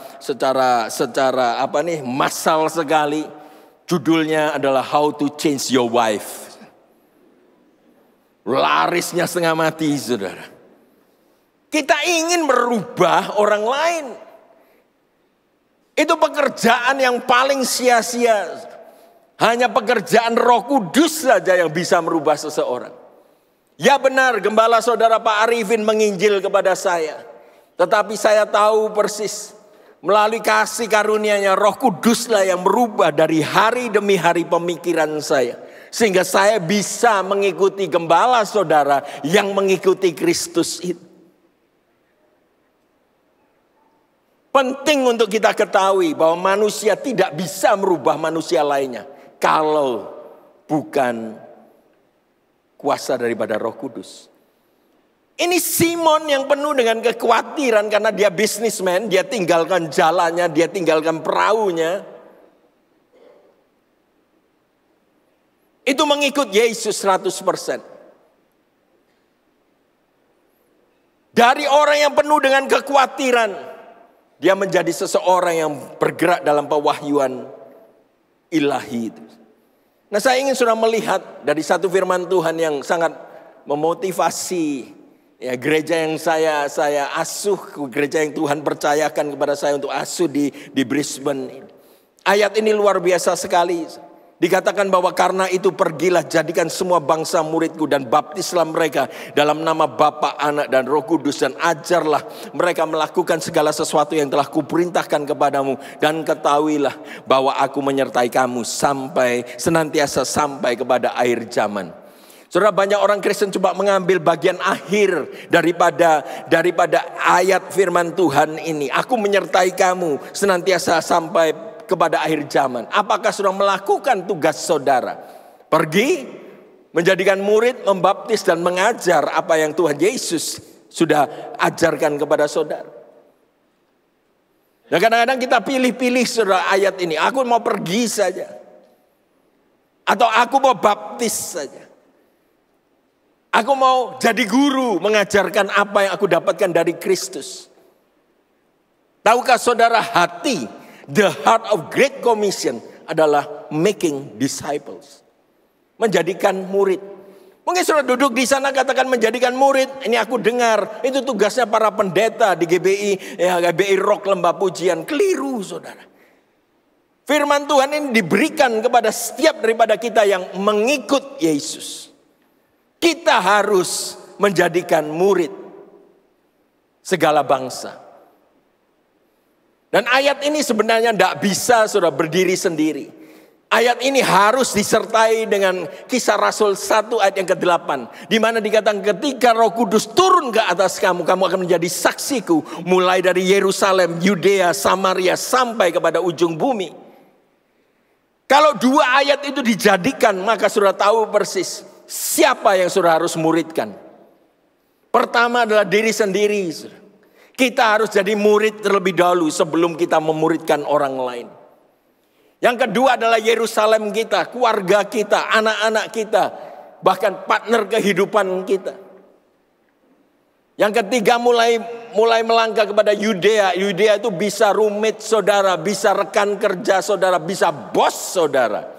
massal sekali. Judulnya adalah How to Change Your Wife. Larisnya setengah mati, saudara. Kita ingin merubah orang lain. Itu pekerjaan yang paling sia-sia. Hanya pekerjaan Roh Kudus saja yang bisa merubah seseorang. Ya benar, gembala saudara Pak Arifin menginjil kepada saya. Tetapi saya tahu persis, melalui kasih karunia-Nya Roh Kuduslah yang merubah dari hari demi hari pemikiran saya. Sehingga saya bisa mengikuti gembala saudara yang mengikuti Kristus itu. Penting untuk kita ketahui bahwa manusia tidak bisa merubah manusia lainnya kalau bukan kuasa daripada Roh Kudus. Ini Simon yang penuh dengan kekhawatiran karena dia bisnismen, dia tinggalkan jalannya, dia tinggalkan perahunya. Itu mengikut Yesus 100%. Dari orang yang penuh dengan kekhawatiran, dia menjadi seseorang yang bergerak dalam pewahyuan ilahi itu. Nah, saya ingin sudah melihat dari satu firman Tuhan yang sangat memotivasi ya, gereja yang saya asuh, gereja yang Tuhan percayakan kepada saya untuk asuh di Brisbane. Ayat ini luar biasa sekali. Dikatakan bahwa karena itu pergilah jadikan semua bangsa muridku dan baptislah mereka dalam nama Bapa, Anak dan Roh Kudus dan ajarlah mereka melakukan segala sesuatu yang telah kuperintahkan kepadamu dan ketahuilah bahwa aku menyertai kamu senantiasa sampai kepada akhir zaman. Saudara, banyak orang Kristen coba mengambil bagian akhir daripada ayat firman Tuhan ini. Aku menyertai kamu senantiasa sampai kepada akhir zaman. Apakah sudah melakukan tugas saudara? Pergi, menjadikan murid, membaptis dan mengajar apa yang Tuhan Yesus sudah ajarkan kepada saudara. Nah, kadang-kadang kita pilih-pilih saudara ayat ini. Aku mau pergi saja. Atau aku mau baptis saja. Aku mau jadi guru, mengajarkan apa yang aku dapatkan dari Kristus. Tahukah saudara, the heart of Great Commission adalah making disciples. Menjadikan murid. Mungkin saudara duduk di sana katakan menjadikan murid. Ini aku dengar, itu tugasnya para pendeta di GBI, GBI Rock Lembah Pujian. Keliru saudara. Firman Tuhan ini diberikan kepada setiap daripada kita yang mengikut Yesus. Kita harus menjadikan murid segala bangsa. Dan ayat ini sebenarnya tidak bisa sudah berdiri sendiri. Ayat ini harus disertai dengan Kisah Rasul 1 ayat yang ke-8. Di mana dikatakan ketika Roh Kudus turun ke atas kamu, kamu akan menjadi saksiku. Mulai dari Yerusalem, Yudea, Samaria sampai kepada ujung bumi. Kalau dua ayat itu dijadikan, maka sudah tahu persis siapa yang sudah harus muridkan. Pertama adalah diri sendiri. Kita harus jadi murid terlebih dahulu sebelum kita memuridkan orang lain. Yang kedua adalah Yerusalem kita, keluarga kita, anak-anak kita, bahkan partner kehidupan kita. Yang ketiga mulai melangkah kepada Yudea. Yudea itu bisa roommate saudara, bisa rekan kerja saudara, bisa bos saudara.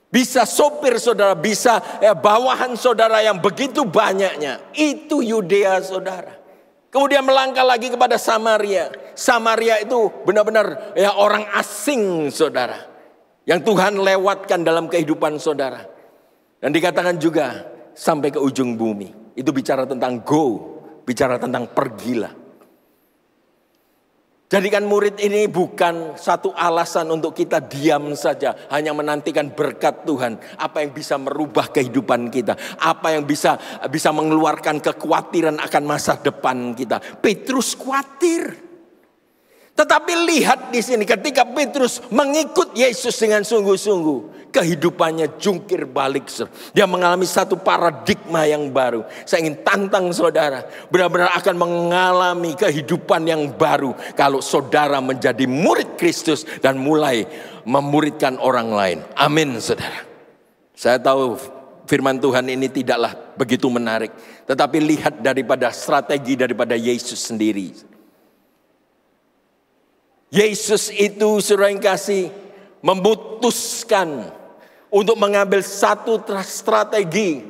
Bisa sopir saudara, bisa bawahan saudara yang begitu banyaknya. Itu Yudea saudara. Kemudian melangkah lagi kepada Samaria. Samaria itu benar-benar orang asing saudara. Yang Tuhan lewatkan dalam kehidupan saudara. Dan dikatakan juga sampai ke ujung bumi. Itu bicara tentang go, bicara tentang pergilah. Jadikan murid ini bukan satu alasan untuk kita diam saja. Hanya menantikan berkat Tuhan. Apa yang bisa merubah kehidupan kita. Apa yang bisa mengeluarkan kekhawatiran akan masa depan kita. Petrus khawatir. Tetapi lihat di sini ketika Petrus mengikut Yesus dengan sungguh-sungguh. Kehidupannya jungkir balik. Dia mengalami satu paradigma yang baru. Saya ingin tantang saudara. Benar-benar akan mengalami kehidupan yang baru. Kalau saudara menjadi murid Kristus. Dan mulai memuridkan orang lain. Amin saudara. Saya tahu firman Tuhan ini tidaklah begitu menarik. Tetapi lihat daripada strategi daripada Yesus sendiri. Yesus itu saudara yang kasih memutuskan untuk mengambil satu strategi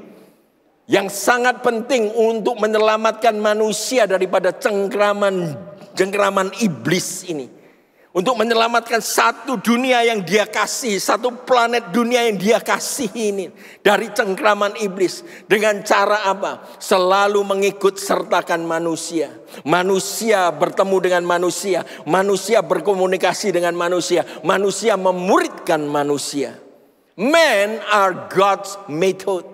yang sangat penting untuk menyelamatkan manusia daripada cengkraman iblis ini. Untuk menyelamatkan satu dunia yang dia kasih, satu planet dunia yang dia kasih ini dari cengkraman iblis. Dengan cara apa? Selalu mengikut sertakan manusia. Manusia bertemu dengan manusia. Manusia berkomunikasi dengan manusia. Manusia memuridkan manusia. Men are God's method.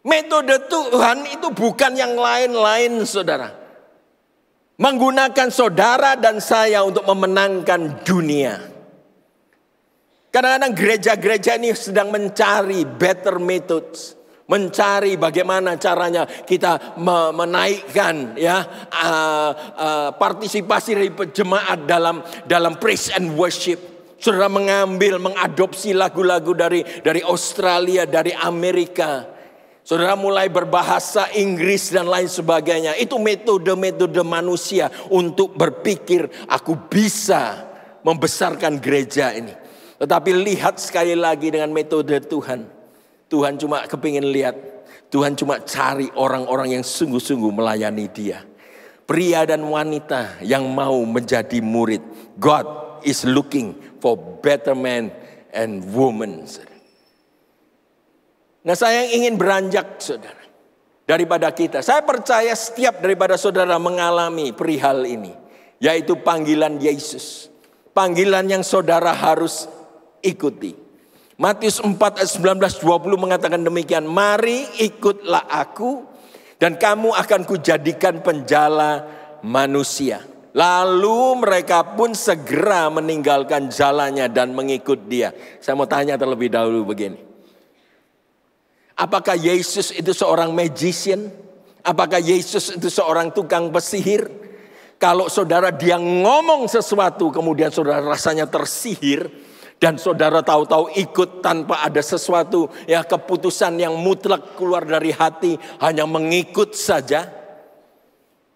Metode Tuhan itu bukan yang lain-lain saudara. Menggunakan saudara dan saya untuk memenangkan dunia. Kadang-kadang gereja-gereja ini sedang mencari better methods. Mencari bagaimana caranya kita menaikkan partisipasi dari jemaat dalam praise and worship. Saudara mengadopsi lagu-lagu dari Australia, dari Amerika. Saudara mulai berbahasa Inggris dan lain sebagainya. Itu metode-metode manusia untuk berpikir aku bisa membesarkan gereja ini. Tetapi lihat sekali lagi dengan metode Tuhan. Tuhan cuma kepingin lihat. Tuhan cuma cari orang-orang yang sungguh-sungguh melayani dia. Pria dan wanita yang mau menjadi murid. God is looking for better men and women. Nah saya ingin beranjak saudara daripada kita. Saya percaya setiap daripada saudara mengalami perihal ini. Yaitu panggilan Yesus. Panggilan yang saudara harus ikuti. Matius 4 ayat 19-20 mengatakan demikian. Mari ikutlah aku dan kamu akan kujadikan penjala manusia. Lalu mereka pun segera meninggalkan jalannya dan mengikut dia. Saya mau tanya terlebih dahulu begini. Apakah Yesus itu seorang magician? Apakah Yesus itu seorang tukang pesihir? Kalau saudara dia ngomong sesuatu kemudian saudara rasanya tersihir. Dan saudara tahu-tahu ikut tanpa ada sesuatu ya keputusan yang mutlak keluar dari hati, hanya mengikut saja.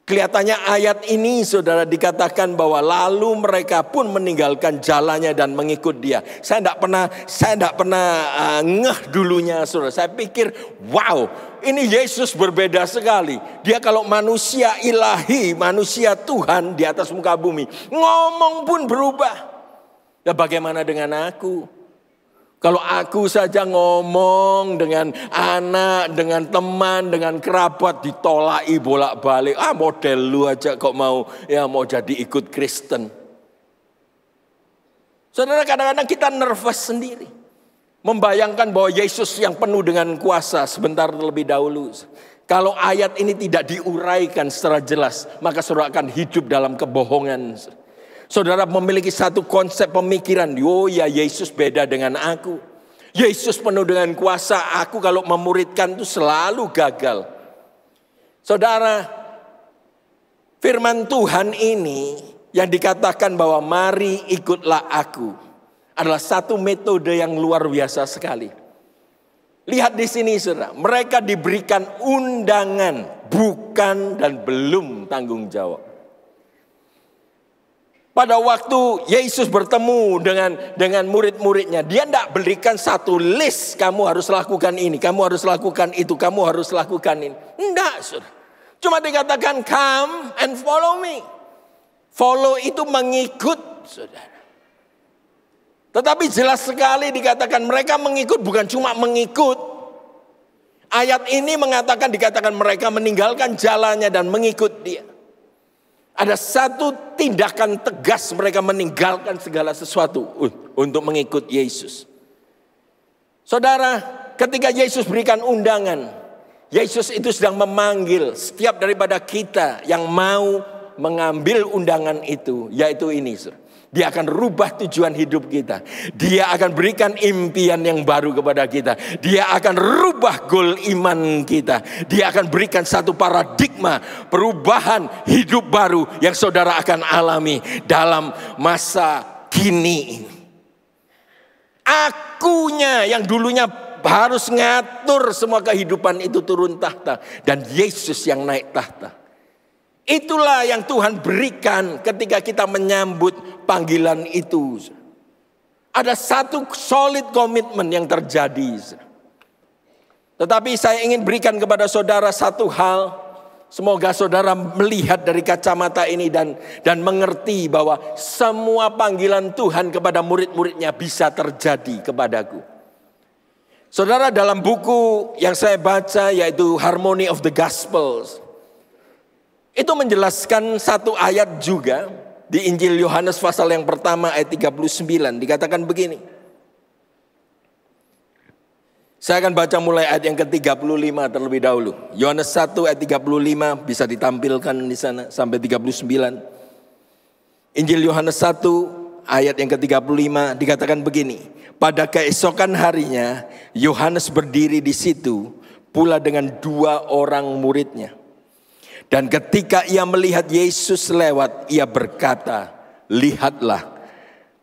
Kelihatannya ayat ini saudara dikatakan bahwa lalu mereka pun meninggalkan jalannya dan mengikut dia. Saya tidak pernah ngeh dulunya saudara. Saya pikir wow, ini Yesus berbeda sekali. Dia kalau manusia ilahi, manusia Tuhan di atas muka bumi, ngomong pun berubah. Ya bagaimana dengan aku? Kalau aku saja ngomong dengan anak, dengan teman, dengan kerabat ditolaki bolak-balik. Model lu aja kok mau jadi ikut Kristen. Saudara, kadang-kadang kita nervous sendiri. Membayangkan bahwa Yesus yang penuh dengan kuasa sebentar terlebih dahulu. Kalau ayat ini tidak diuraikan secara jelas, maka saudara akan hidup dalam kebohongan. Saudara memiliki satu konsep pemikiran, oh ya Yesus beda dengan aku. Yesus penuh dengan kuasa, aku kalau memuridkan itu selalu gagal. Saudara, firman Tuhan ini yang dikatakan bahwa mari ikutlah aku adalah satu metode yang luar biasa sekali. Lihat di sini saudara, mereka diberikan undangan, bukan dan belum tanggung jawab. Pada waktu Yesus bertemu dengan murid-muridnya, dia tidak berikan satu list, kamu harus lakukan ini, kamu harus lakukan itu, kamu harus lakukan ini. Tidak, saudara. Cuma dikatakan come and follow me. Follow itu mengikut, saudara. Tetapi jelas sekali dikatakan mereka mengikut, bukan cuma mengikut. Ayat ini dikatakan mereka meninggalkan jalannya dan mengikut dia. Ada satu tindakan tegas mereka meninggalkan segala sesuatu untuk mengikut Yesus. Saudara, ketika Yesus berikan undangan, Yesus itu sedang memanggil setiap daripada kita yang mau mengambil undangan itu, yaitu ini. Dia akan rubah tujuan hidup kita. Dia akan berikan impian yang baru kepada kita. Dia akan rubah goal iman kita. Dia akan berikan satu paradigma perubahan hidup baru yang saudara akan alami dalam masa kini ini. Akunya yang dulunya harus ngatur semua kehidupan itu turun tahta. Dan Yesus yang naik tahta. Itulah yang Tuhan berikan ketika kita menyambut panggilan itu. Ada satu solid komitmen yang terjadi. Tetapi saya ingin berikan kepada saudara satu hal. Semoga saudara melihat dari kacamata ini dan mengerti bahwa semua panggilan Tuhan kepada murid-muridnya bisa terjadi kepadaku. Saudara, dalam buku yang saya baca yaitu Harmony of the Gospels, itu menjelaskan satu ayat juga di Injil Yohanes pasal yang pertama ayat 39. Dikatakan begini. Saya akan baca mulai ayat yang ke-35 terlebih dahulu. Yohanes 1 ayat 35 bisa ditampilkan di sana sampai 39. Injil Yohanes 1 ayat yang ke-35 dikatakan begini. Pada keesokan harinya Yohanes berdiri di situ pula dengan 2 orang muridnya. Dan ketika ia melihat Yesus lewat, ia berkata, lihatlah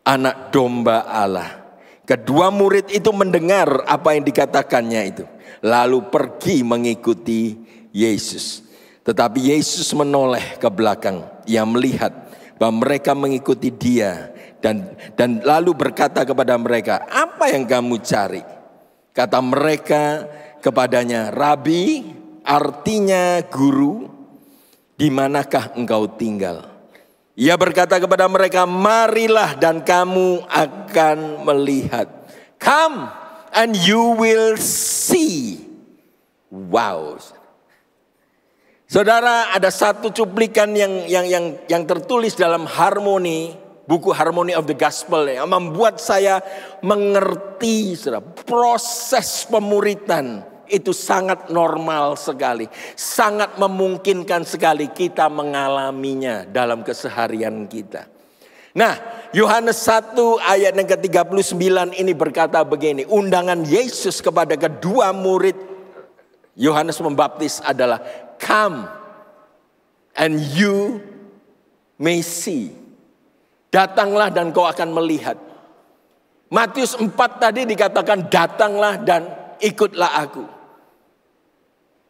anak domba Allah. Kedua murid itu mendengar apa yang dikatakannya itu. Lalu pergi mengikuti Yesus. Tetapi Yesus menoleh ke belakang. Ia melihat bahwa mereka mengikuti dia. Dan lalu berkata kepada mereka, apa yang kamu cari? Kata mereka kepadanya, Rabi, artinya guru. Di manakah engkau tinggal? Ia berkata kepada mereka, marilah dan kamu akan melihat. Come and you will see. Wow. Saudara, ada satu cuplikan yang tertulis dalam Harmony, buku Harmony of the Gospel yang membuat saya mengerti proses pemuritan. Itu sangat normal sekali. Sangat memungkinkan sekali kita mengalaminya dalam keseharian kita. Nah, Yohanes 1 ayat yang ke-39 ini berkata begini. Undangan Yesus kepada kedua murid Yohanes Pembaptis adalah come and you may see. Datanglah dan kau akan melihat. Matius 4 tadi dikatakan datanglah dan ikutlah aku.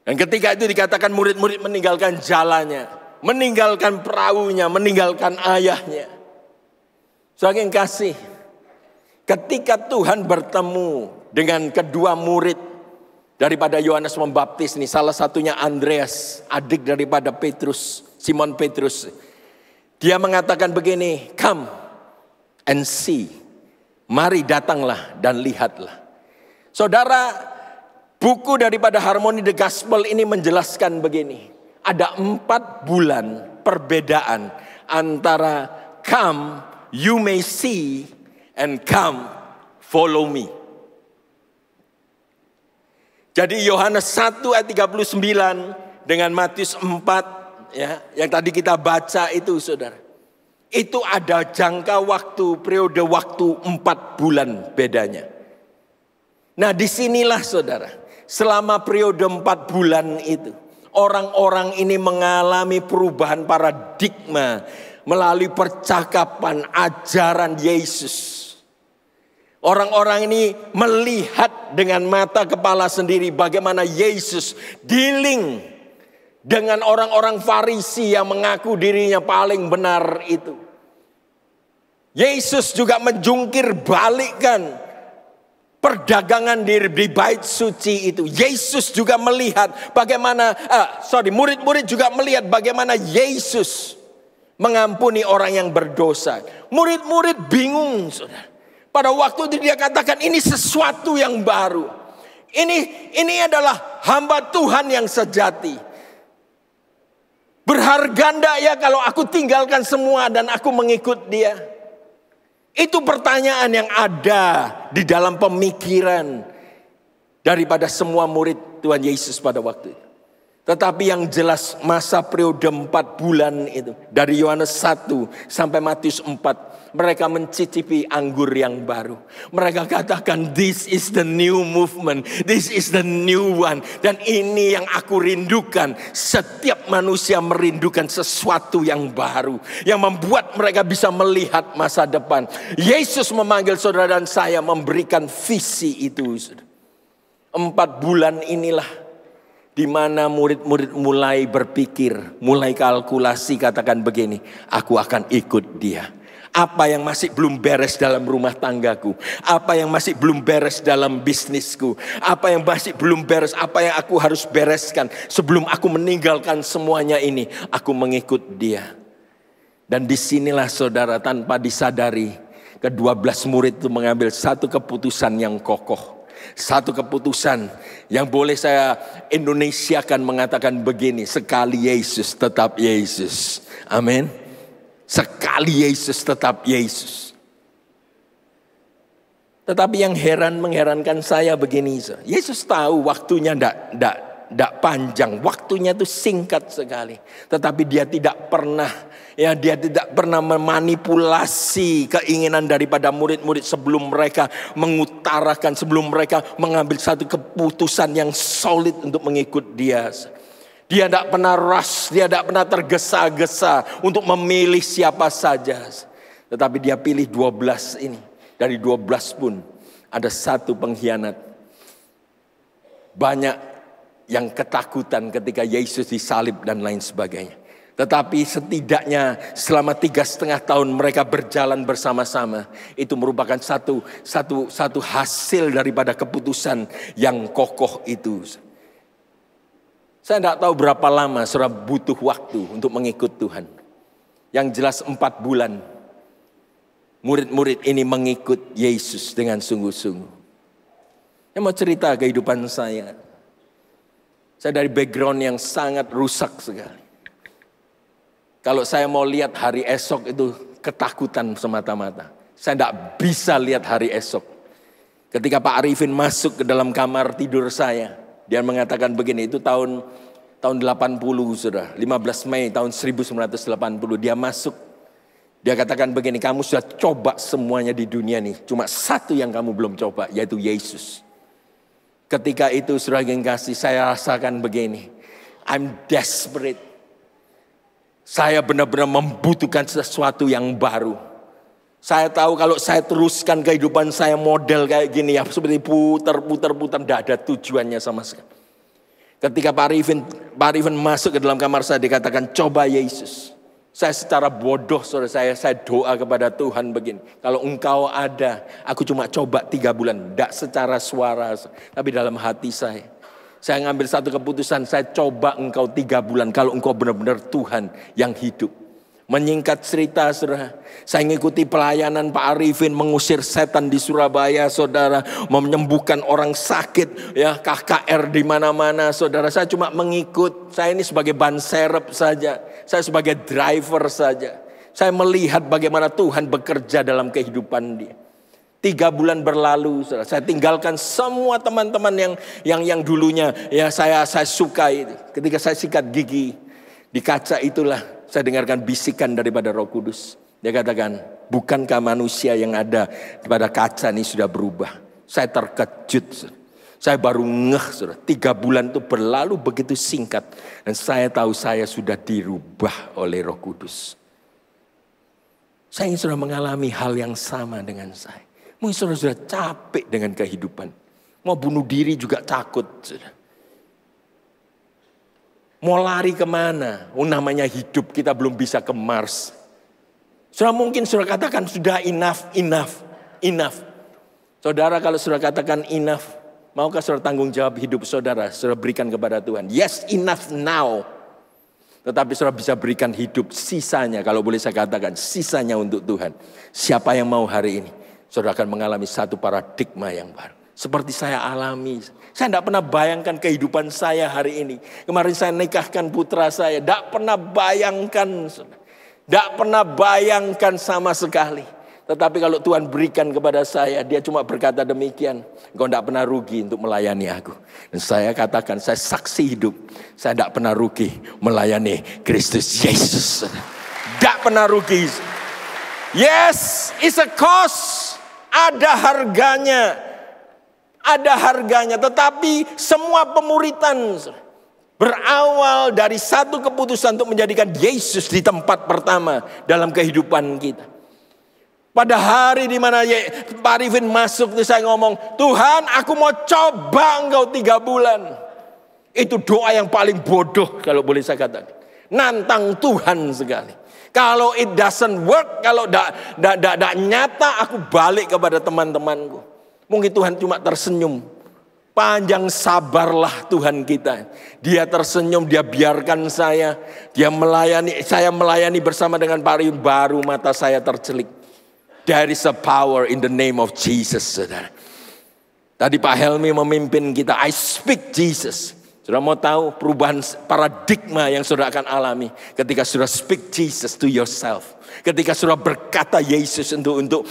Dan ketika itu dikatakan murid-murid meninggalkan jalannya, meninggalkan perahunya, meninggalkan ayahnya. Saking kasih, ketika Tuhan bertemu dengan kedua murid daripada Yohanes Pembaptis ini, salah satunya Andreas, adik daripada Petrus, Simon Petrus. Dia mengatakan begini, come and see. Mari datanglah dan lihatlah. Saudara, buku daripada Harmony the Gospel ini menjelaskan begini. Ada 4 bulan perbedaan antara come, you may see, and come, follow me. Jadi Yohanes 1 ayat 39 dengan Matius 4 ya, yang tadi kita baca itu saudara. Itu ada jangka waktu, periode waktu 4 bulan bedanya. Nah disinilah saudara, selama periode 4 bulan itu, orang-orang ini mengalami perubahan paradigma melalui percakapan, ajaran Yesus. Orang-orang ini melihat dengan mata kepala sendiri bagaimana Yesus dealing dengan orang-orang Farisi yang mengaku dirinya paling benar itu. Yesus juga menjungkir balikkan perdagangan di bait suci itu. Yesus juga melihat bagaimana, murid-murid juga melihat bagaimana Yesus mengampuni orang yang berdosa. Murid-murid bingung, saudara. Pada waktu itu dia katakan ini sesuatu yang baru. Ini adalah hamba Tuhan yang sejati. Berharga enggak ya kalau aku tinggalkan semua dan aku mengikut dia? Itu pertanyaan yang ada di dalam pemikiran daripada semua murid Tuhan Yesus pada waktu itu. Tetapi yang jelas masa periode 4 bulan itu, dari Yohanes 1 sampai Matius 4, mereka mencicipi anggur yang baru. Mereka katakan this is the new movement, this is the new one. Dan ini yang aku rindukan. Setiap manusia merindukan sesuatu yang baru, yang membuat mereka bisa melihat masa depan. Yesus memanggil saudara dan saya memberikan visi itu. 4 bulan inilah di mana murid-murid mulai berpikir, mulai kalkulasi, katakan begini, aku akan ikut dia. Apa yang masih belum beres dalam rumah tanggaku, apa yang masih belum beres dalam bisnisku, apa yang masih belum beres, apa yang aku harus bereskan sebelum aku meninggalkan semuanya ini, aku mengikut dia. Dan disinilah saudara, tanpa disadari, ke-12 murid itu mengambil satu keputusan yang kokoh. Satu keputusan yang boleh saya Indonesiakan mengatakan begini, sekali Yesus tetap Yesus. Amin. Sekali Yesus tetap Yesus. Tetapi yang mengherankan saya begini, Yesus tahu waktunya tidak panjang, waktunya itu singkat sekali. Tetapi dia tidak pernah memanipulasi keinginan daripada murid-murid sebelum mereka mengutarakan, sebelum mereka mengambil satu keputusan yang solid untuk mengikut dia. Dia tidak pernah rush, dia tidak pernah tergesa-gesa untuk memilih siapa saja. Tetapi dia pilih 12 ini. Dari 12 pun ada satu pengkhianat. Banyak yang ketakutan ketika Yesus disalib dan lain sebagainya. Tetapi setidaknya selama 3,5 tahun mereka berjalan bersama-sama. Itu merupakan satu hasil daripada keputusan yang kokoh itu. Saya tidak tahu berapa lama saudara butuh waktu untuk mengikut Tuhan. Yang jelas 4 bulan. Murid-murid ini mengikut Yesus dengan sungguh-sungguh. Saya mau cerita kehidupan saya. Saya dari background yang sangat rusak sekali. Kalau saya mau lihat hari esok itu ketakutan semata-mata. Saya tidak bisa lihat hari esok. Ketika Pak Arifin masuk ke dalam kamar tidur saya. Dia mengatakan begini, itu tahun 80 sudah. 15 Mei tahun 1980 dia masuk. Dia katakan begini, kamu sudah coba semuanya di dunia nih. Cuma satu yang kamu belum coba, yaitu Yesus. Ketika itu saudara yang kasih, saya rasakan begini. I'm desperate. Saya benar-benar membutuhkan sesuatu yang baru. Saya tahu kalau saya teruskan kehidupan saya model kayak gini ya, seperti putar-putar, tidak ada tujuannya sama sekali. Ketika Pak Arifin masuk ke dalam kamar saya, dikatakan coba Yesus. Saya secara bodoh, saudara, saya doa kepada Tuhan begini. Kalau engkau ada, aku cuma coba 3 bulan. Tidak secara suara, tapi dalam hati saya. Saya ngambil satu keputusan, saya coba engkau 3 bulan. Kalau engkau benar-benar Tuhan yang hidup. Menyingkat cerita, saudara, saya mengikuti pelayanan Pak Arifin mengusir setan di Surabaya, saudara, menyembuhkan orang sakit, ya KKR di mana-mana, saudara. Saya cuma mengikut. Saya ini sebagai ban serep saja, saya sebagai driver saja. Saya melihat bagaimana Tuhan bekerja dalam kehidupan dia. 3 bulan berlalu, saudara. Saya tinggalkan semua teman-teman yang dulunya ya saya sukai. Ketika saya sikat gigi di kaca itulah saya dengarkan bisikan daripada Roh Kudus. Dia katakan, bukankah manusia yang ada pada kaca ini sudah berubah? Saya terkejut. Saya baru ngeh, saudara. 3 bulan itu berlalu begitu singkat. Dan saya tahu saya sudah dirubah oleh Roh Kudus. Saya ingin saudara mengalami hal yang sama dengan saya. Mungkin saudara sudah capek dengan kehidupan. Mau bunuh diri juga takut, saudara. Mau lari kemana? Namanya hidup, kita belum bisa ke Mars. Saudara mungkin saudara katakan sudah enough. Saudara kalau saudara katakan enough, maukah saudara tanggung jawab hidup saudara? Saudara berikan kepada Tuhan. Yes, enough now. Tetapi saudara bisa berikan hidup sisanya, kalau boleh saya katakan, sisanya untuk Tuhan. Siapa yang mau hari ini? Saudara akan mengalami satu paradigma yang baru. Seperti saya alami. Saya tidak pernah bayangkan kehidupan saya hari ini. Kemarin saya nikahkan putra saya. Tidak pernah bayangkan. Tidak pernah bayangkan sama sekali. Tetapi kalau Tuhan berikan kepada saya, dia cuma berkata demikian. Engkau tidak pernah rugi untuk melayani aku. Dan saya katakan, saya saksi hidup. Saya tidak pernah rugi melayani Kristus Yesus. Tidak pernah rugi. Yes, it's a cost. Ada harganya. Ada harganya, tetapi semua pemuritan berawal dari satu keputusan untuk menjadikan Yesus di tempat pertama dalam kehidupan kita. Pada hari di mana Pak Arifin masuk, saya ngomong, Tuhan, aku mau coba engkau 3 bulan. Itu doa yang paling bodoh kalau boleh saya katakan. Nantang Tuhan sekali. Kalau it doesn't work, kalau tidak nyata, aku balik kepada teman-temanku. Mungkin Tuhan cuma tersenyum. Panjang sabarlah Tuhan kita. Dia tersenyum, dia biarkan saya. Saya melayani bersama dengan Pak Arifin, baru mata saya tercelik. There is a power in the name of Jesus, saudara. Tadi Pak Helmi memimpin kita, I speak Jesus. Saudara mau tahu perubahan paradigma yang saudara akan alami ketika saudara speak Jesus to yourself. Ketika saudara berkata Yesus untuk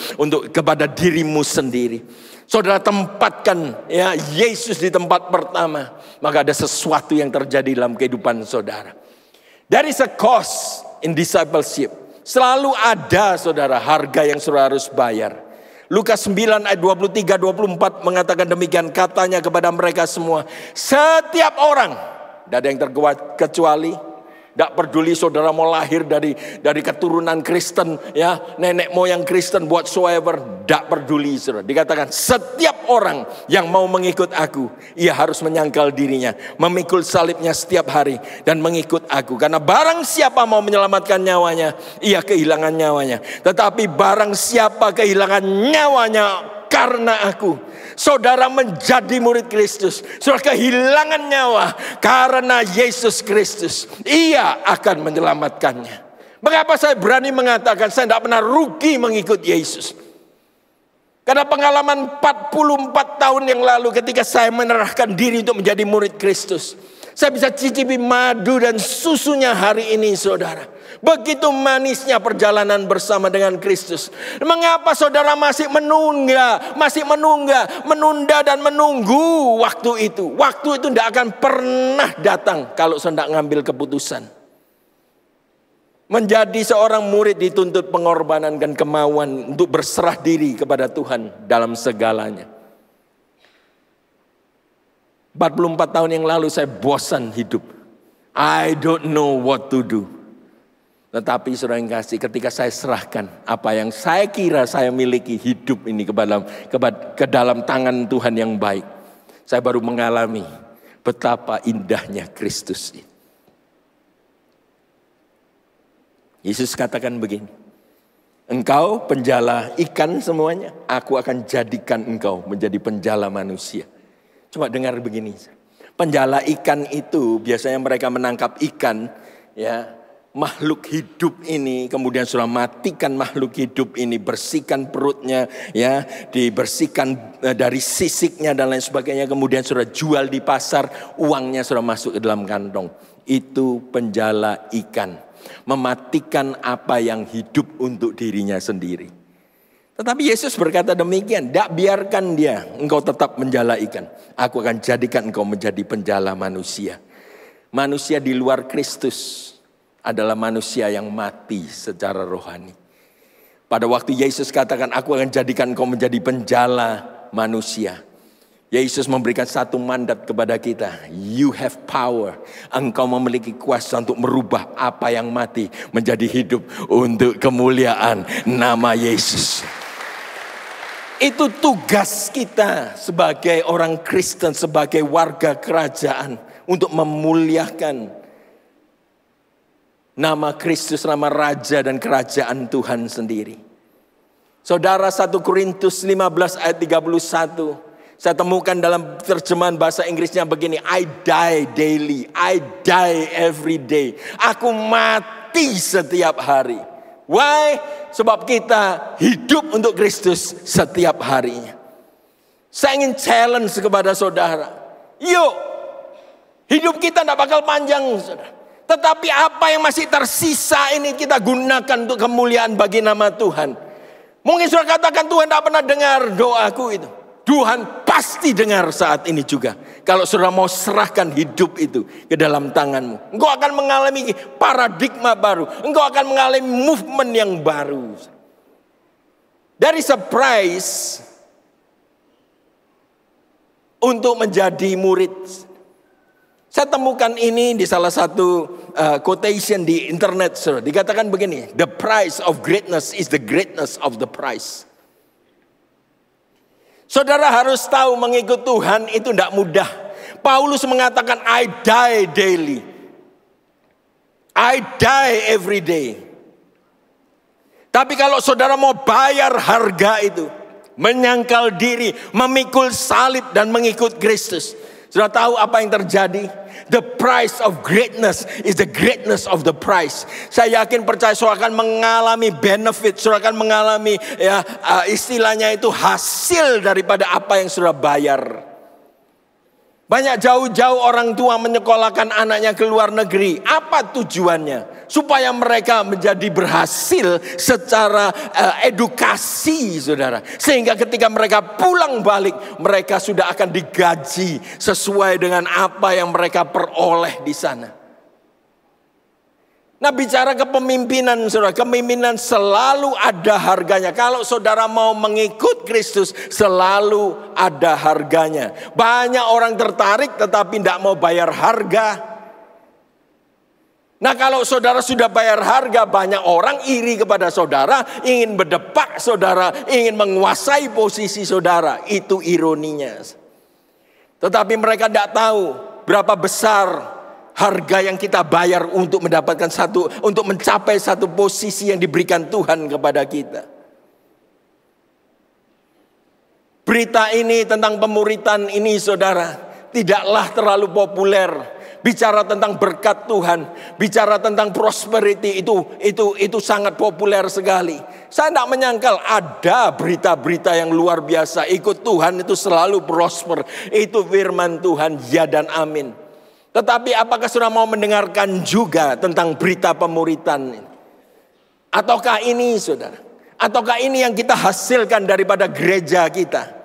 kepada dirimu sendiri. Saudara tempatkan ya Yesus di tempat pertama, maka ada sesuatu yang terjadi dalam kehidupan saudara. There is a cost in discipleship. Selalu ada, saudara, harga yang saudara harus bayar. Lukas 9 ayat 23-24 mengatakan demikian, katanya kepada mereka semua, setiap orang, tidak ada yang terkecuali. Tidak peduli saudara mau lahir dari keturunan Kristen, ya, nenek moyang Kristen whatsoever, tidak peduli, saudara. Dikatakan setiap orang yang mau mengikut aku, ia harus menyangkal dirinya, memikul salibnya setiap hari dan mengikut aku. Karena barang siapa mau menyelamatkan nyawanya, ia kehilangan nyawanya. Tetapi barang siapa kehilangan nyawanya karena aku, saudara menjadi murid Kristus, saudara kehilangan nyawa karena Yesus Kristus, ia akan menyelamatkannya. Mengapa saya berani mengatakan saya tidak pernah rugi mengikut Yesus? Karena pengalaman 44 tahun yang lalu ketika saya menyerahkan diri untuk menjadi murid Kristus, saya bisa cicipi madu dan susunya hari ini, saudara. Begitu manisnya perjalanan bersama dengan Kristus. Mengapa saudara masih menunda dan menunggu waktu itu? Waktu itu tidak akan pernah datang kalau saudara tidak ngambil keputusan. Menjadi seorang murid dituntut pengorbanan dan kemauan untuk berserah diri kepada Tuhan dalam segalanya. 44 tahun yang lalu saya bosan hidup. I don't know what to do. Tetapi saudara yang kasih, ketika saya serahkan apa yang saya kira saya miliki, hidup ini ke dalam tangan Tuhan yang baik, saya baru mengalami betapa indahnya Kristus ini. Yesus katakan begini, engkau penjala ikan semuanya, aku akan jadikan engkau menjadi penjala manusia. Coba dengar begini, penjala ikan itu biasanya mereka menangkap ikan, ya, makhluk hidup ini, kemudian sudah matikan makhluk hidup ini, bersihkan perutnya, ya, dibersihkan dari sisiknya dan lain sebagainya, kemudian sudah jual di pasar, uangnya sudah masuk ke dalam kantong. Itu penjala ikan, mematikan apa yang hidup untuk dirinya sendiri. Tetapi Yesus berkata demikian, tidak biarkan dia, engkau tetap menjala ikan. Aku akan jadikan engkau menjadi penjala manusia. Manusia di luar Kristus adalah manusia yang mati secara rohani. Pada waktu Yesus katakan, aku akan jadikan engkau menjadi penjala manusia, Yesus memberikan satu mandat kepada kita. You have power. Engkau memiliki kuasa untuk merubah apa yang mati menjadi hidup untuk kemuliaan nama Yesus. Itu tugas kita sebagai orang Kristen, sebagai warga kerajaan, untuk memuliakan nama Kristus, nama Raja dan kerajaan Tuhan sendiri. Saudara, 1 Korintus 15 ayat 31, saya temukan dalam terjemahan bahasa Inggrisnya begini, I die daily, I die every day. Aku mati setiap hari. Why? Sebab kita hidup untuk Kristus setiap harinya. Saya ingin challenge kepada saudara. Yuk, hidup kita tidak bakal panjang, saudara. Tetapi apa yang masih tersisa ini kita gunakan untuk kemuliaan bagi nama Tuhan. Mungkin saudara katakan, Tuhan tidak pernah dengar doaku itu. Tuhan pasti dengar saat ini juga. Kalau saudara mau serahkan hidup itu ke dalam tanganmu, engkau akan mengalami paradigma baru. Engkau akan mengalami movement yang baru. Dari surprise untuk menjadi murid. Saya temukan ini di salah satu quotation di internet, saudara. Dikatakan begini, the price of greatness is the greatness of the price. Saudara harus tahu, mengikut Tuhan itu tidak mudah. Paulus mengatakan, I die daily. I die every day. Tapi kalau saudara mau bayar harga itu, menyangkal diri, memikul salib dan mengikut Kristus, saudara tahu apa yang terjadi? The price of greatness is the greatness of the price. Saya yakin, percaya, saudara akan mengalami benefit, saudara akan mengalami istilahnya itu hasil daripada apa yang saudara bayar. Banyak jauh-jauh orang tua menyekolahkan anaknya ke luar negeri. Apa tujuannya? Supaya mereka menjadi berhasil secara edukasi, saudara. Sehingga ketika mereka pulang balik, mereka sudah akan digaji sesuai dengan apa yang mereka peroleh di sana. Nah, bicara kepemimpinan, saudara, kepemimpinan selalu ada harganya. Kalau saudara mau mengikut Kristus, selalu ada harganya. Banyak orang tertarik tetapi tidak mau bayar harga. Nah, kalau saudara sudah bayar harga, banyak orang iri kepada saudara, ingin berdepak saudara, ingin menguasai posisi saudara. Itu ironinya. Tetapi mereka tidak tahu berapa besar harga yang kita bayar untuk mendapatkan untuk mencapai satu posisi yang diberikan Tuhan kepada kita. Berita ini tentang pemuritan ini, saudara, tidaklah terlalu populer. Bicara tentang berkat Tuhan, bicara tentang prosperity, itu sangat populer sekali. Saya tidak menyangkal ada berita-berita yang luar biasa. Ikut Tuhan itu selalu prosper. Itu firman Tuhan, ya dan amin. Tetapi apakah saudara mau mendengarkan juga tentang berita pemuritan ini? Ataukah ini, saudara? Ataukah ini yang kita hasilkan daripada gereja kita?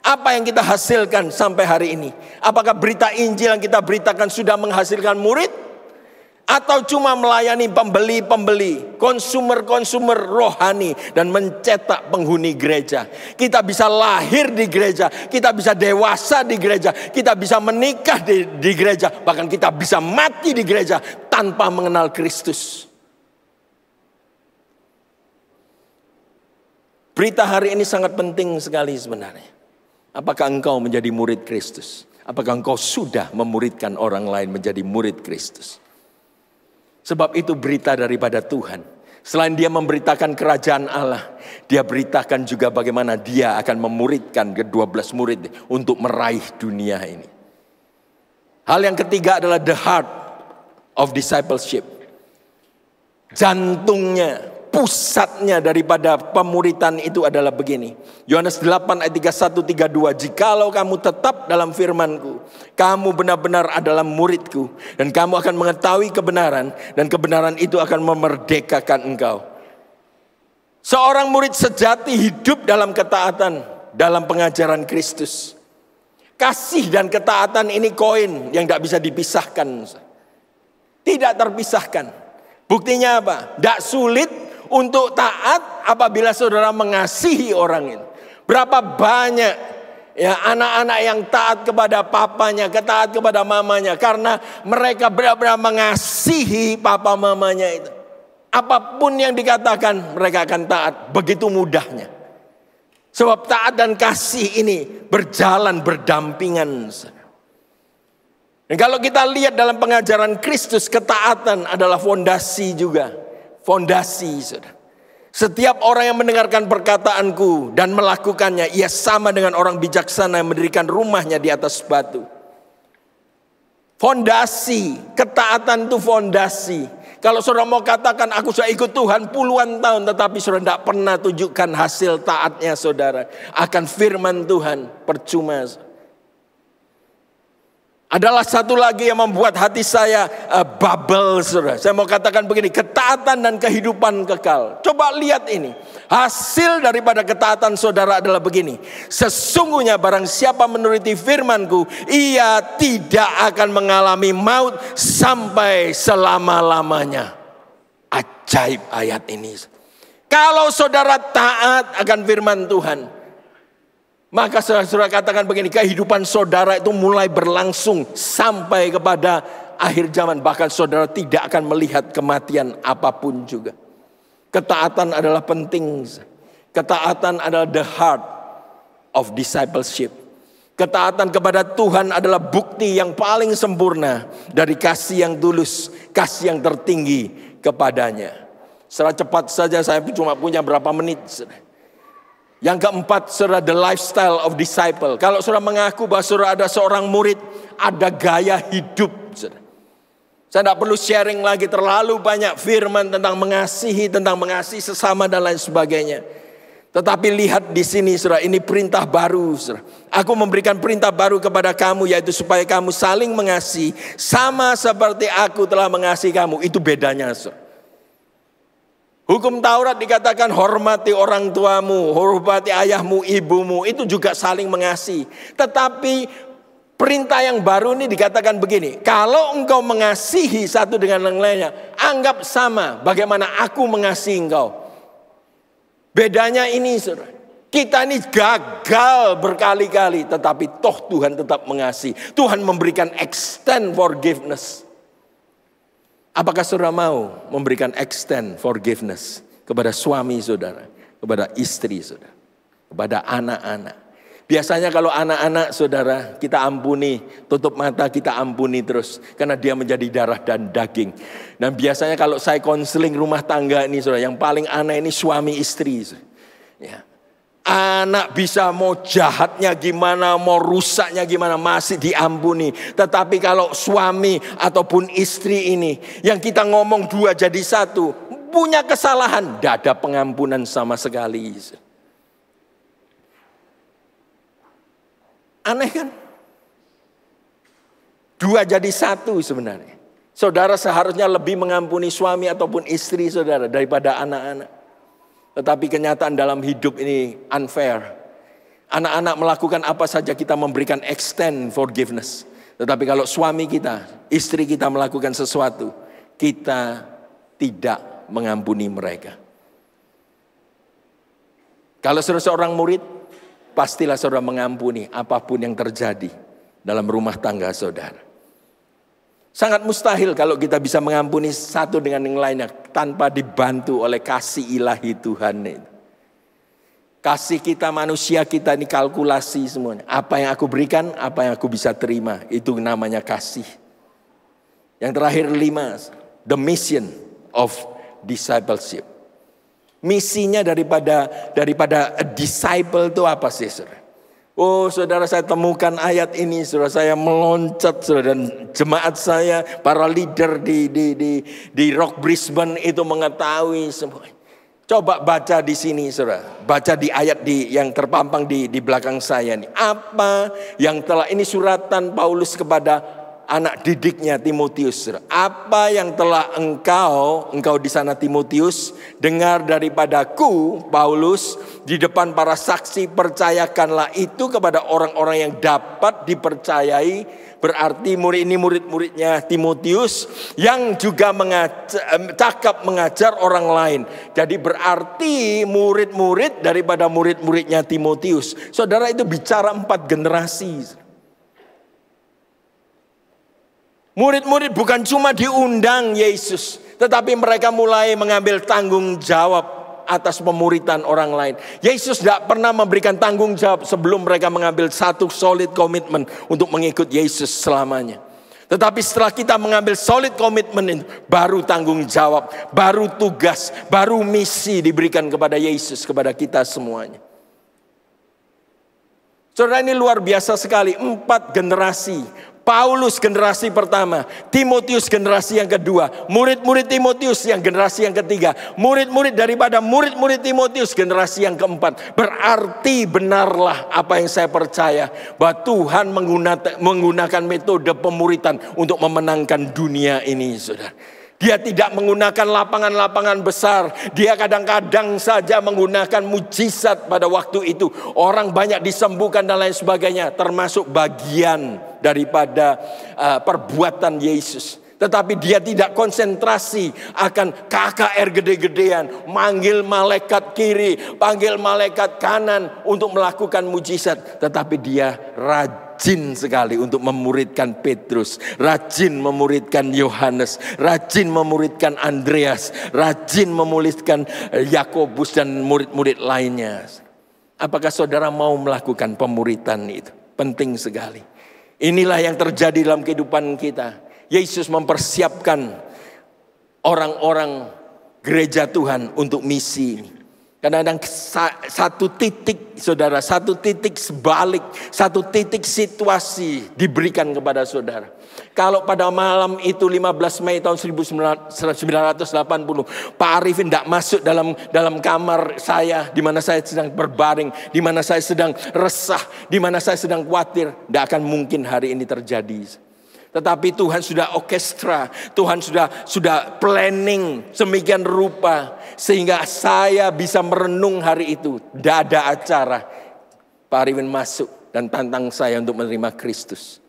Apa yang kita hasilkan sampai hari ini? Apakah berita Injil yang kita beritakan sudah menghasilkan murid? Atau cuma melayani pembeli-pembeli, konsumer-konsumer rohani, dan mencetak penghuni gereja? Kita bisa lahir di gereja, kita bisa dewasa di gereja, kita bisa menikah di gereja, bahkan kita bisa mati di gereja tanpa mengenal Kristus. Berita hari ini sangat penting sekali sebenarnya. Apakah engkau menjadi murid Kristus? Apakah engkau sudah memuridkan orang lain menjadi murid Kristus? Sebab itu berita daripada Tuhan. Selain dia memberitakan kerajaan Allah, dia beritakan juga bagaimana dia akan memuridkan ke-12 murid untuk meraih dunia ini. Hal yang ketiga adalah the heart of discipleship. Jantungnya, pusatnya daripada pemuritan itu adalah begini. Yohanes 8 ayat 31-32. Jikalau kamu tetap dalam firman-Ku, kamu benar-benar adalah murid-Ku, dan kamu akan mengetahui kebenaran, dan kebenaran itu akan memerdekakan engkau. Seorang murid sejati hidup dalam ketaatan, dalam pengajaran Kristus. Kasih dan ketaatan ini koin yang tidak bisa dipisahkan. Tidak terpisahkan. Buktinya apa? Tidak sulit untuk taat apabila saudara mengasihi orang itu. Berapa banyak ya anak-anak yang taat kepada papanya, taat kepada mamanya, karena mereka benar-benar mengasihi papa mamanya itu. Apapun yang dikatakan mereka akan taat, begitu mudahnya. Sebab taat dan kasih ini berjalan berdampingan. Dan kalau kita lihat dalam pengajaran Kristus, ketaatan adalah fondasi juga. Fondasi, saudara. Setiap orang yang mendengarkan perkataanku dan melakukannya, ia sama dengan orang bijaksana yang mendirikan rumahnya di atas batu. Fondasi, ketaatan itu fondasi. Kalau saudara mau katakan aku sudah ikut Tuhan puluhan tahun, tetapi saudara tidak pernah tunjukkan hasil taatnya saudara akan firman Tuhan, percuma. Adalah satu lagi yang membuat hati saya bubble, saudara. Saya mau katakan begini, ketaatan dan kehidupan kekal. Coba lihat ini. Hasil daripada ketaatan saudara adalah begini. Sesungguhnya barang siapa menuruti firman-Ku, ia tidak akan mengalami maut sampai selama-lamanya. Ajaib ayat ini. Kalau saudara taat akan firman Tuhan, maka saudara katakan begini, kehidupan saudara itu mulai berlangsung sampai kepada akhir zaman. Bahkan saudara tidak akan melihat kematian apapun juga. Ketaatan adalah penting. Ketaatan adalah the heart of discipleship. Ketaatan kepada Tuhan adalah bukti yang paling sempurna dari kasih yang tulus, kasih yang tertinggi kepadanya. Secara cepat saja saya cuma punya berapa menit. Yang keempat, saudara, the lifestyle of disciple. Kalau saudara mengaku bahwa saudara ada seorang murid, ada gaya hidup. Saudara. Saya tidak perlu sharing lagi terlalu banyak firman tentang mengasihi sesama dan lain sebagainya. Tetapi lihat di sini, saudara, ini perintah baru. Saudara. Aku memberikan perintah baru kepada kamu, yaitu supaya kamu saling mengasihi, sama seperti aku telah mengasihi kamu. Itu bedanya, saudara. Hukum Taurat dikatakan hormati orang tuamu, hormati ayahmu, ibumu, itu juga saling mengasihi. Tetapi perintah yang baru ini dikatakan begini, kalau engkau mengasihi satu dengan yang lainnya, anggap sama bagaimana aku mengasihi engkau. Bedanya ini, saudara, kita ini gagal berkali-kali, tetapi toh Tuhan tetap mengasihi. Tuhan memberikan extend forgiveness. Apakah saudara mau memberikan extend forgiveness kepada suami saudara, kepada istri saudara, kepada anak-anak? Biasanya kalau anak-anak saudara kita ampuni, tutup mata kita ampuni terus, karena dia menjadi darah dan daging. Dan biasanya kalau saya konseling rumah tangga ini saudara, yang paling aneh ini suami istri. Ya. Anak bisa mau jahatnya gimana, mau rusaknya gimana, masih diampuni. Tetapi kalau suami ataupun istri ini, yang kita ngomong dua jadi satu, punya kesalahan, tidak ada pengampunan sama sekali. Aneh kan? Dua jadi satu sebenarnya. Saudara seharusnya lebih mengampuni suami ataupun istri saudara daripada anak-anak. Tetapi kenyataan dalam hidup ini unfair. Anak-anak melakukan apa saja kita memberikan extend forgiveness. Tetapi kalau suami kita, istri kita melakukan sesuatu, kita tidak mengampuni mereka. Kalau saudara seorang murid, pastilah saudara mengampuni apapun yang terjadi dalam rumah tangga saudara. Sangat mustahil kalau kita bisa mengampuni satu dengan yang lainnya tanpa dibantu oleh kasih ilahi Tuhan. Kasih kita, manusia kita ini kalkulasi semuanya. Apa yang aku berikan, apa yang aku bisa terima. Itu namanya kasih. Yang terakhir 5, the mission of discipleship. Misinya daripada a disciple itu apa sih, saudara? Oh, saudara, saya temukan ayat ini, saudara, saya meloncat, saudara, dan jemaat saya, para leader di Rock Brisbane itu mengetahui semua. Coba baca di sini, saudara. Baca di ayat yang terpampang di belakang saya nih. Apa yang telah, ini suratan Paulus kepada anak didiknya Timotius, saudara. Apa yang telah engkau di sana Timotius dengar daripadaku Paulus di depan para saksi, percayakanlah itu kepada orang-orang yang dapat dipercayai. Berarti murid-muridnya Timotius yang juga cakap mengajar orang lain. Jadi berarti murid-murid daripada murid-muridnya Timotius. Saudara, itu bicara 4 generasi. Murid-murid bukan cuma diundang Yesus, tetapi mereka mulai mengambil tanggung jawab atas pemuridan orang lain. Yesus tidak pernah memberikan tanggung jawab sebelum mereka mengambil satu solid komitmen untuk mengikut Yesus selamanya. Tetapi setelah kita mengambil solid komitmen itu, baru tanggung jawab, baru tugas, baru misi diberikan kepada Yesus, kepada kita semuanya. Saudara, ini luar biasa sekali, 4 generasi. Paulus generasi pertama, Timotius generasi yang kedua, murid-murid Timotius yang generasi yang ketiga, murid-murid daripada murid-murid Timotius generasi yang keempat. Berarti benarlah apa yang saya percaya, bahwa Tuhan menggunakan metode pemuridan untuk memenangkan dunia ini, saudara. Dia tidak menggunakan lapangan-lapangan besar. Dia kadang-kadang saja menggunakan mujizat pada waktu itu. Orang banyak disembuhkan dan lain sebagainya. Termasuk bagian daripada perbuatan Yesus. Tetapi dia tidak konsentrasi akan KKR gede-gedean. Manggil malaikat kiri, panggil malaikat kanan untuk melakukan mujizat. Tetapi dia rajin sekali untuk memuridkan Petrus. Rajin memuridkan Yohanes. Rajin memuridkan Andreas. Rajin memuridkan Yakobus dan murid-murid lainnya. Apakah saudara mau melakukan pemuridan itu? Penting sekali. Inilah yang terjadi dalam kehidupan kita. Yesus mempersiapkan orang-orang gereja Tuhan untuk misi. Kadang-kadang satu titik, saudara, satu titik sebalik, satu titik situasi diberikan kepada saudara. Kalau pada malam itu 15 Mei tahun 1980, Pak Arifin tidak masuk dalam kamar saya, di mana saya sedang berbaring, di mana saya sedang resah, di mana saya sedang khawatir, tidak akan mungkin hari ini terjadi. Tetapi Tuhan sudah orkestra, Tuhan sudah planning semikian rupa sehingga saya bisa merenung hari itu. Tidak ada acara. Pak Arifin masuk dan tantang saya untuk menerima Kristus.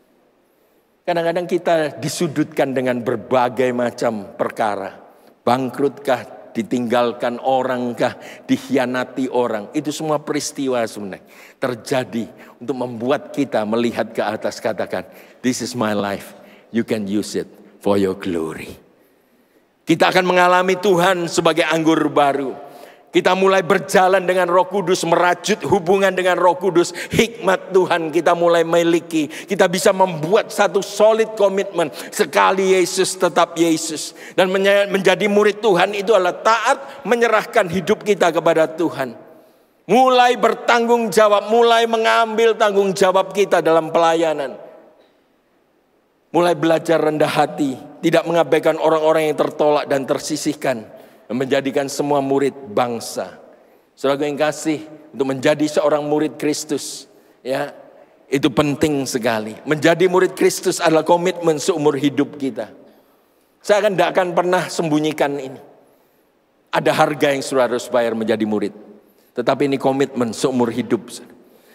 Kadang-kadang kita disudutkan dengan berbagai macam perkara. Bangkrutkah, ditinggalkan orangkah, dikhianati orang. Itu semua peristiwa sebenarnya terjadi untuk membuat kita melihat ke atas, katakan, this is my life, you can use it for your glory. Kita akan mengalami Tuhan sebagai anggur baru. Kita mulai berjalan dengan Roh Kudus, merajut hubungan dengan Roh Kudus. Hikmat Tuhan kita mulai miliki. Kita bisa membuat satu solid komitmen. Sekali Yesus, tetap Yesus. Dan menjadi murid Tuhan itu adalah taat, menyerahkan hidup kita kepada Tuhan. Mulai bertanggung jawab, mulai mengambil tanggung jawab kita dalam pelayanan. Mulai belajar rendah hati, tidak mengabaikan orang-orang yang tertolak dan tersisihkan. Menjadikan semua murid bangsa. Saudara yang kasih, untuk menjadi seorang murid Kristus, ya, itu penting sekali. Menjadi murid Kristus adalah komitmen seumur hidup kita. Saya tidak akan pernah sembunyikan ini. Ada harga yang saudara harus bayar menjadi murid. Tetapi ini komitmen seumur hidup.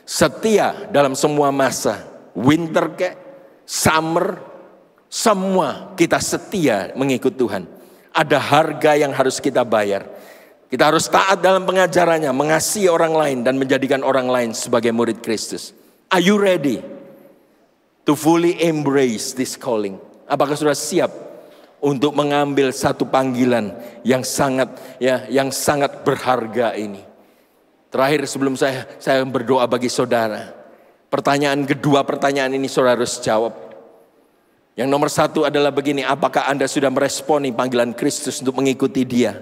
Setia dalam semua masa, winter ke, summer, semua kita setia mengikut Tuhan. Ada harga yang harus kita bayar. Kita harus taat dalam pengajarannya, mengasihi orang lain dan menjadikan orang lain sebagai murid Kristus. Are you ready to fully embrace this calling? Apakah sudah siap untuk mengambil satu panggilan yang sangat berharga ini? Terakhir sebelum saya berdoa bagi saudara. Kedua pertanyaan ini saudara harus jawab. Yang nomor satu adalah begini, apakah Anda sudah meresponi panggilan Kristus untuk mengikuti Dia?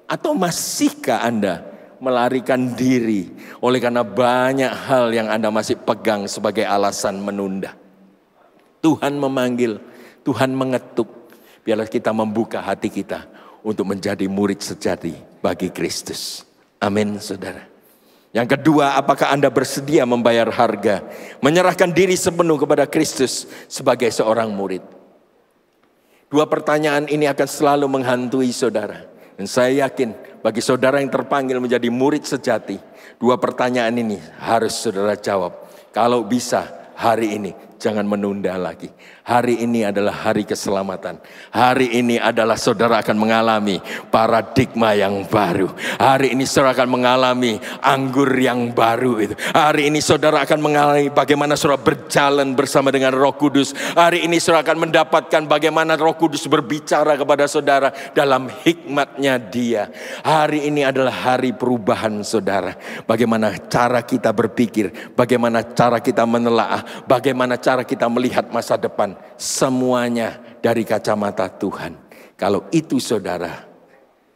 Atau masihkah Anda melarikan diri oleh karena banyak hal yang Anda masih pegang sebagai alasan menunda? Tuhan memanggil, Tuhan mengetuk. Biarlah kita membuka hati kita untuk menjadi murid sejati bagi Kristus. Amin, saudara. Yang kedua, apakah Anda bersedia membayar harga, menyerahkan diri sepenuh kepada Kristus sebagai seorang murid? Dua pertanyaan ini akan selalu menghantui saudara. Dan saya yakin bagi saudara yang terpanggil menjadi murid sejati, dua pertanyaan ini harus saudara jawab. Kalau bisa hari ini, jangan menunda lagi. Hari ini adalah hari keselamatan. Hari ini adalah saudara akan mengalami paradigma yang baru. Hari ini saudara akan mengalami anggur yang baru itu. Hari ini saudara akan mengalami bagaimana saudara berjalan bersama dengan Roh Kudus. Hari ini saudara akan mendapatkan bagaimana Roh Kudus berbicara kepada saudara dalam hikmatnya Dia. Hari ini adalah hari perubahan saudara. Bagaimana cara kita berpikir, bagaimana cara kita menelaah, bagaimana cara kita melihat masa depan. Semuanya dari kacamata Tuhan. Kalau itu saudara,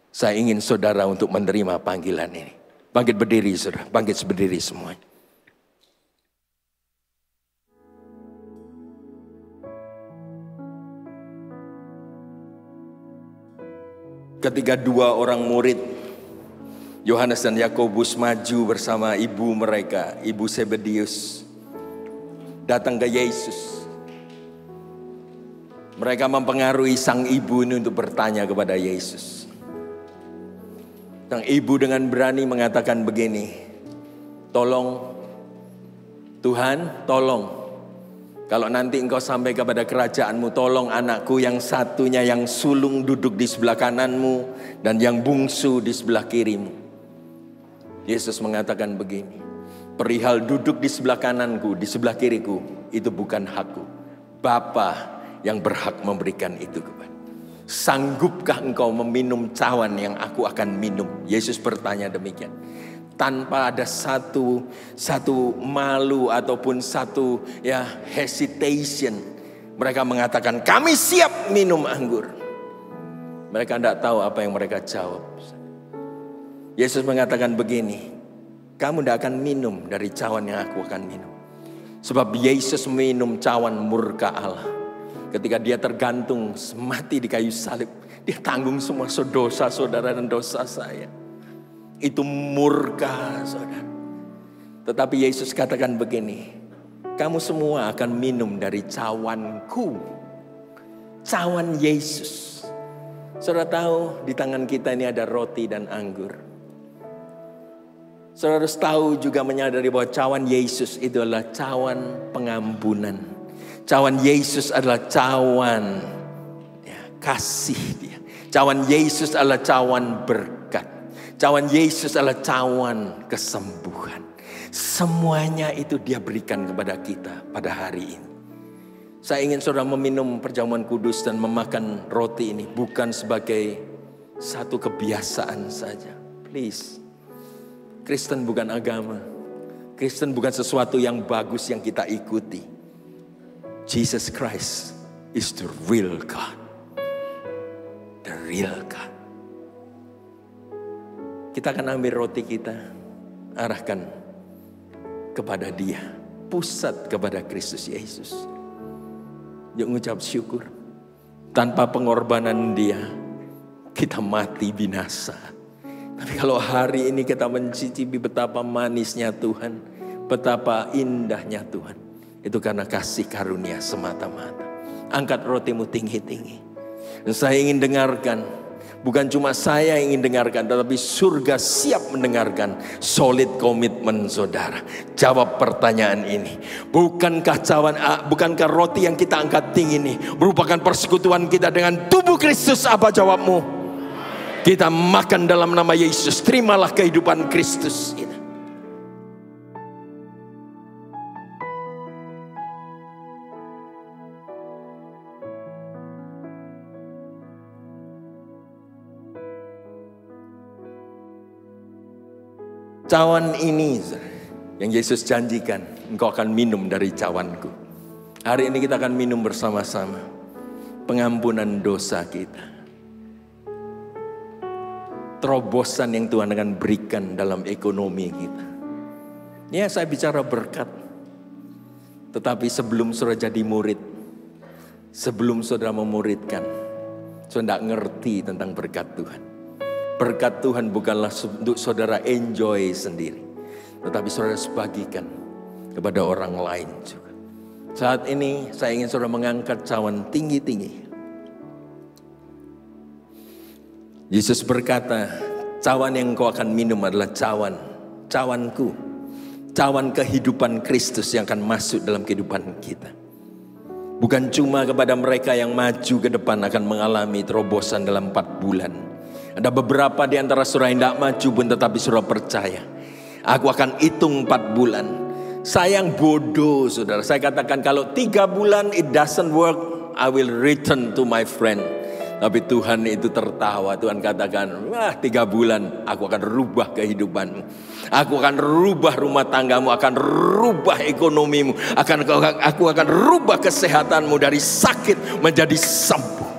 saya ingin saudara untuk menerima panggilan ini. Bangkit berdiri saudara, bangkit berdiri semuanya. Ketika dua orang murid, Yohanes dan Yakobus, maju bersama ibu mereka, ibu Zebedius, datang ke Yesus. Mereka mempengaruhi sang ibu ini untuk bertanya kepada Yesus. Sang ibu dengan berani mengatakan begini, tolong Tuhan, tolong. Kalau nanti engkau sampai kepada kerajaanmu, tolong anakku yang satunya yang sulung duduk di sebelah kananmu dan yang bungsu di sebelah kirimu. Yesus mengatakan begini, perihal duduk di sebelah kananku, di sebelah kiriku, itu bukan hakku. Bapa yang berhak memberikan itu kepada. Sanggupkah engkau meminum cawan yang aku akan minum? Yesus bertanya demikian. Tanpa ada satu malu ataupun satu hesitation. Mereka mengatakan kami siap minum anggur. Mereka tidak tahu apa yang mereka jawab. Yesus mengatakan begini, kamu tidak akan minum dari cawan yang aku akan minum. Sebab Yesus minum cawan murka Allah. Ketika dia tergantung mati di kayu salib, dia tanggung semua dosa saudara dan dosa saya. Itu murka saudara. Tetapi Yesus katakan begini, kamu semua akan minum dari cawanku. Cawan Yesus. Saudara tahu di tangan kita ini ada roti dan anggur. Saudara harus tahu juga menyadari bahwa cawan Yesus itu adalah cawan pengampunan. Cawan Yesus adalah cawan kasih Dia. Cawan Yesus adalah cawan berkat. Cawan Yesus adalah cawan kesembuhan. Semuanya itu Dia berikan kepada kita pada hari ini. Saya ingin saudara meminum perjamuan kudus dan memakan roti ini bukan sebagai satu kebiasaan saja. Please. Kristen bukan agama. Kristen bukan sesuatu yang bagus yang kita ikuti. Jesus Christ is the real God. The real God. Kita akan ambil roti kita, arahkan kepada Dia. Pusat kepada Kristus Yesus. Yuk mengucap syukur. Tanpa pengorbanan Dia, kita mati binasa. Tapi kalau hari ini kita mencicipi betapa manisnya Tuhan, betapa indahnya Tuhan, itu karena kasih karunia semata-mata. Angkat rotimu tinggi-tinggi. Dan saya ingin dengarkan, bukan cuma saya yang ingin dengarkan, tetapi surga siap mendengarkan solid komitmen saudara. Jawab pertanyaan ini. Bukankah roti yang kita angkat tinggi ini merupakan persekutuan kita dengan tubuh Kristus? Apa jawabmu? Kita makan dalam nama Yesus. Terimalah kehidupan Kristus ini. Cawan ini yang Yesus janjikan, engkau akan minum dari cawanku. Hari ini kita akan minum bersama-sama pengampunan dosa kita. Terobosan yang Tuhan akan berikan dalam ekonomi kita. Ya, saya bicara berkat. Tetapi sebelum saudara jadi murid, sebelum saudara memuridkan, saudara tidak ngerti tentang berkat Tuhan. Berkat Tuhan bukanlah untuk saudara enjoy sendiri, tetapi saudara sebagikan kepada orang lain juga. Saat ini saya ingin saudara mengangkat cawan tinggi-tinggi. Yesus berkata, cawan yang kau akan minum adalah cawanku. Cawan kehidupan Kristus yang akan masuk dalam kehidupan kita. Bukan cuma kepada mereka yang maju ke depan akan mengalami terobosan dalam 4 bulan. Ada beberapa di antara saudara yang tidak maju pun tetapi saudara percaya. Aku akan hitung 4 bulan. Sayang bodoh saudara. Saya katakan kalau 3 bulan it doesn't work, I will return to my friend. Tapi Tuhan itu tertawa. Tuhan katakan, 3 bulan aku akan rubah kehidupanmu. Aku akan rubah rumah tanggamu, akan rubah ekonomimu, aku akan rubah kesehatanmu dari sakit menjadi sembuh.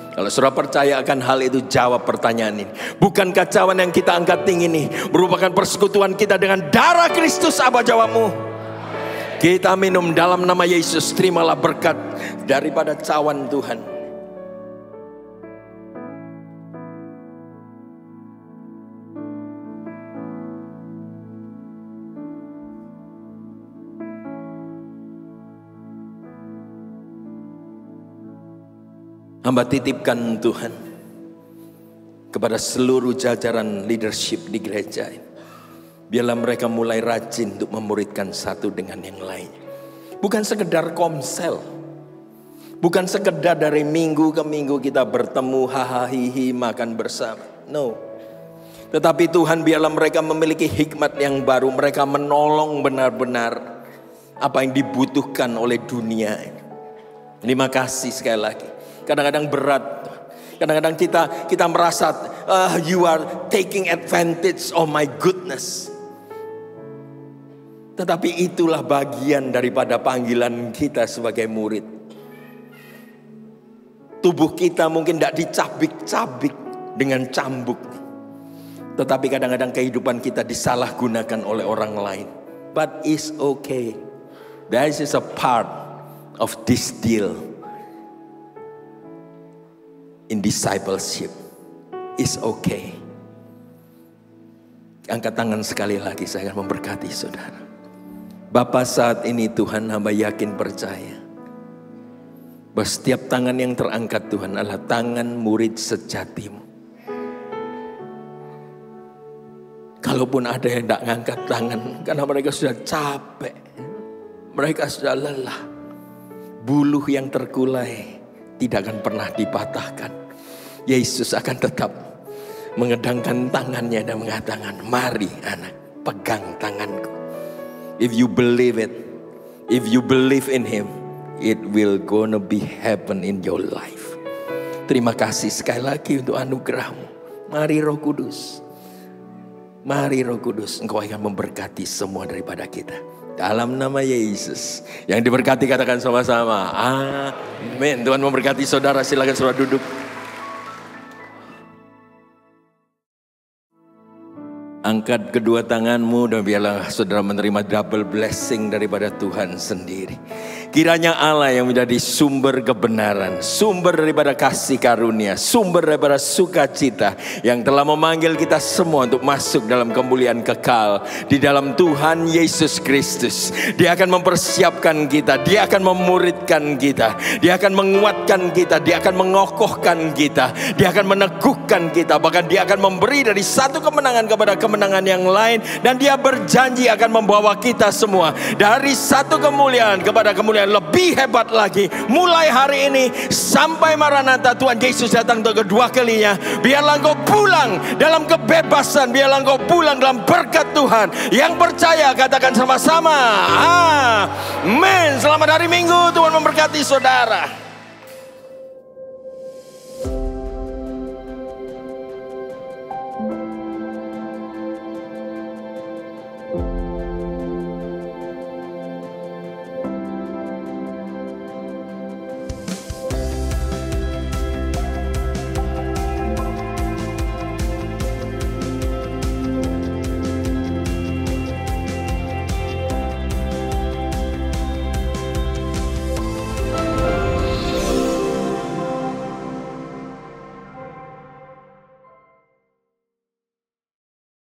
Kalau saudara percaya akan hal itu, jawab pertanyaan ini. Bukankah cawan yang kita angkat tinggi ini merupakan persekutuan kita dengan darah Kristus? Apa jawabmu? Kita minum dalam nama Yesus. Terimalah berkat daripada cawan Tuhan. Hamba titipkan Tuhan kepada seluruh jajaran leadership di gereja ini. Biarlah mereka mulai rajin untuk memuridkan satu dengan yang lain. Bukan sekedar komsel. Bukan sekedar dari minggu ke minggu kita bertemu hahaha makan bersama. No. Tetapi Tuhan biarlah mereka memiliki hikmat yang baru. Mereka menolong benar-benar apa yang dibutuhkan oleh dunia ini. Terima kasih sekali lagi. Kadang-kadang berat, kadang-kadang kita merasa you are taking advantage of my goodness. Tetapi itulah bagian daripada panggilan kita sebagai murid. Tubuh kita mungkin tidak dicabik-cabik dengan cambuk, tetapi kadang-kadang kehidupan kita disalahgunakan oleh orang lain. But it's okay. This is a part of this deal. In discipleship, is okay. Angkat tangan sekali lagi, saya akan memberkati saudara. Bapa, saat ini Tuhan, hamba yakin percaya bahwa setiap tangan yang terangkat Tuhan adalah tangan murid sejatimu. Kalaupun ada yang tidak ngangkat tangan karena mereka sudah capek, mereka sudah lelah, buluh yang terkulai tidak akan pernah dipatahkan. Yesus akan tetap mengedangkan tangannya dan mengatakan, mari anak, pegang tanganku. If you believe it, if you believe in Him, it will gonna be happen in your life. Terima kasih sekali lagi untuk anugerahmu. Mari Roh Kudus, mari Roh Kudus, Engkau akan memberkati semua daripada kita. Dalam nama Yesus. Yang diberkati katakan sama-sama, amin. Tuhan memberkati saudara, silakan saudara duduk. Angkat kedua tanganmu dan biarlah saudara menerima double blessing daripada Tuhan sendiri. Kiranya Allah yang menjadi sumber kebenaran, sumber daripada kasih karunia, sumber daripada sukacita yang telah memanggil kita semua untuk masuk dalam kemuliaan kekal di dalam Tuhan Yesus Kristus. Dia akan mempersiapkan kita, Dia akan memuridkan kita, Dia akan menguatkan kita, Dia akan mengokohkan kita, Dia akan meneguhkan kita, bahkan Dia akan memberi dari satu kemenangan kepada kemenangan yang lain, dan Dia berjanji akan membawa kita semua dari satu kemuliaan kepada kemuliaan lebih hebat lagi. Mulai hari ini sampai Maranatha Tuhan Yesus datang untuk kedua kalinya. Biarlah engkau pulang dalam kebebasan, biarlah engkau pulang dalam berkat Tuhan. Yang percaya katakan sama-sama, amin. Selamat hari Minggu, Tuhan memberkati saudara.